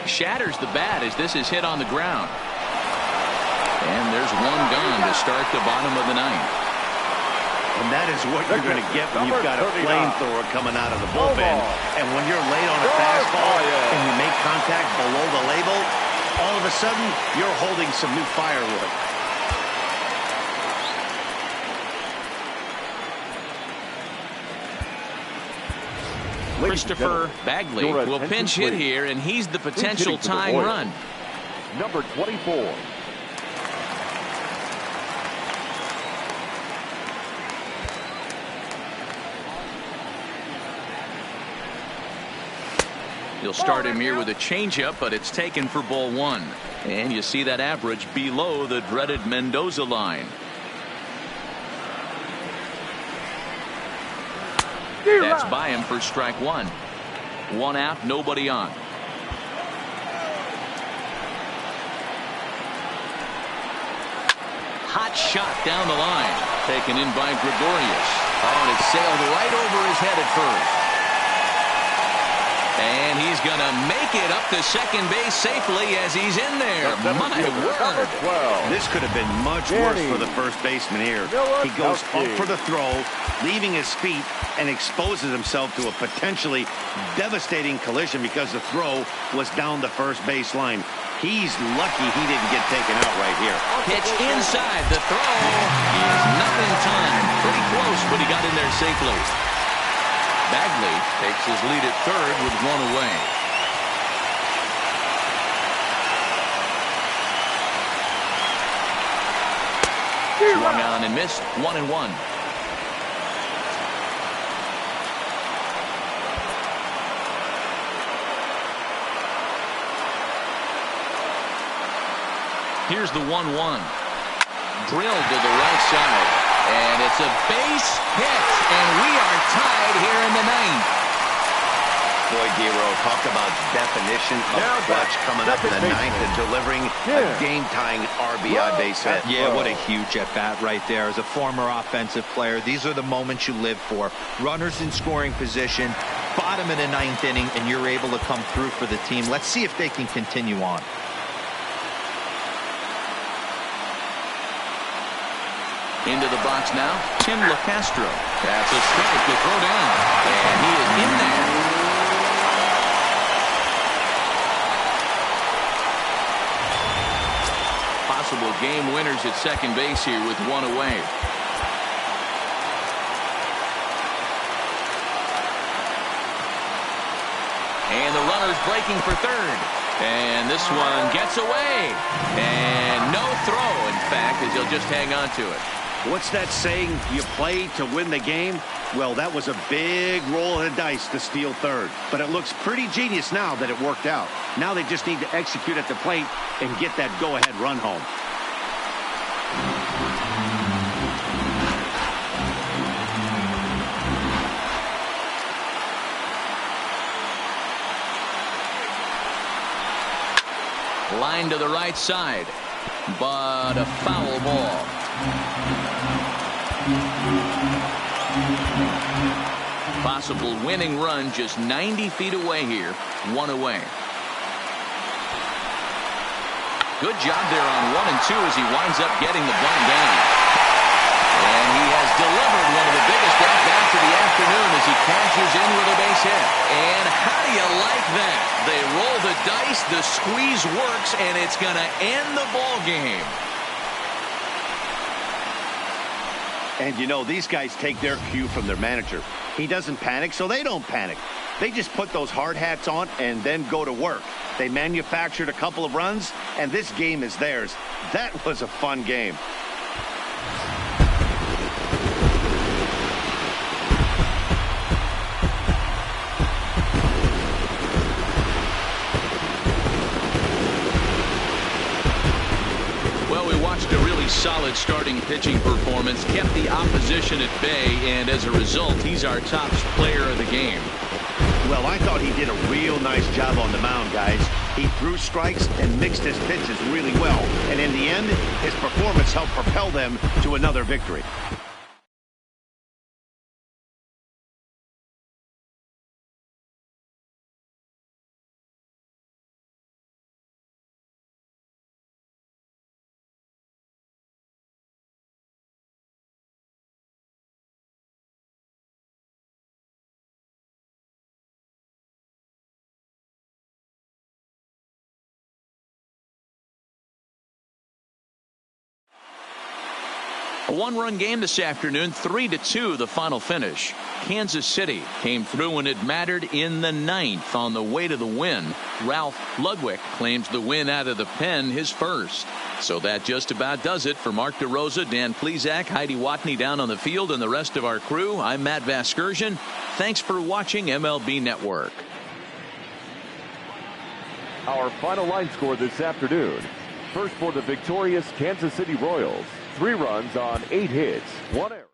Speaker 1: Shatters the bat as this is hit on the ground. And there's one gone to start the bottom of the ninth.
Speaker 2: And that is what you're going to get when you've got a flamethrower coming out of the bullpen. And when you're late on a fastball and you make contact below the label, all of a sudden you're holding some new firewood.
Speaker 1: Christopher Bagley will pinch hit here, and he's the potential tying run.
Speaker 4: Number 24.
Speaker 1: You'll start him here with a changeup, but it's taken for ball one. And you see that average below the dreaded Mendoza line. That's by him for strike one. One out, nobody on. Hot shot down the line. Taken in by Gregorius. Oh, and it sailed right over his head at first. And he's going to make it up to second base safely as he's in there. My word.
Speaker 2: This could have been much worse for the first baseman here. He goes up for the throw, leaving his feet, and exposes himself to a potentially devastating collision because the throw was down the first base line. He's lucky he didn't get taken out right here.
Speaker 1: Pitch inside. The throw is not in time. Pretty close, but he got in there safely. Bagley takes his lead at third with one away. Swung on and missed. 1-1. Here's the 1-1. Drilled to the right side. And it's a base hit, and we are tied here in the ninth.
Speaker 2: Boy, Dero, talk about definition of clutch coming up in the ninth and delivering a game-tying RBI base hit.
Speaker 3: Yeah, what a huge at-bat right there. As a former offensive player, these are the moments you live for. Runners in scoring position, bottom of the ninth inning, and you're able to come through for the team. Let's see if they can continue on.
Speaker 1: Into the box now, Tim LaCastro. That's a strike to throw down. And he is in there. Possible game winners at second base here with one away. And the runner's breaking for third. And this one gets away. And no throw, in fact, as he'll just hang on to it.
Speaker 2: What's that saying? You play to win the game? Well, that was a big roll of the dice to steal third. But it looks pretty genius now that it worked out. Now they just need to execute at the plate and get that go-ahead run home.
Speaker 1: Line to the right side, but a foul ball. Possible winning run just 90 feet away here. One away. Good job there on 1 and 2 as he winds up getting the bunt down. And he has delivered one of the biggest at-bats of the afternoon as he cashes in with a base hit. And how do you like that? They roll the dice, the squeeze works, and it's going to end the ball game.
Speaker 2: And you know, these guys take their cue from their manager. He doesn't panic, so they don't panic. They just put those hard hats on and then go to work. They manufactured a couple of runs, and this game is theirs. That was a fun game.
Speaker 1: solid starting pitching performance, kept the opposition at bay, and as a result, he's our top player of the game.
Speaker 2: Well, I thought he did a real nice job on the mound, guys. He threw strikes and mixed his pitches really well. And in the end, his performance helped propel them to another victory.
Speaker 1: A one-run game this afternoon, 3-2 the final finish. Kansas City came through when it mattered in the ninth on the way to the win. Ralph Ludwig claims the win out of the pen, his first. So that just about does it for Mark DeRosa, Dan Plesac, Heidi Watney down on the field, and the rest of our crew. I'm Matt Vasgersian. Thanks for watching MLB Network.
Speaker 4: Our final line score this afternoon. First for the victorious Kansas City Royals. 3 runs on 8 hits, 1 error.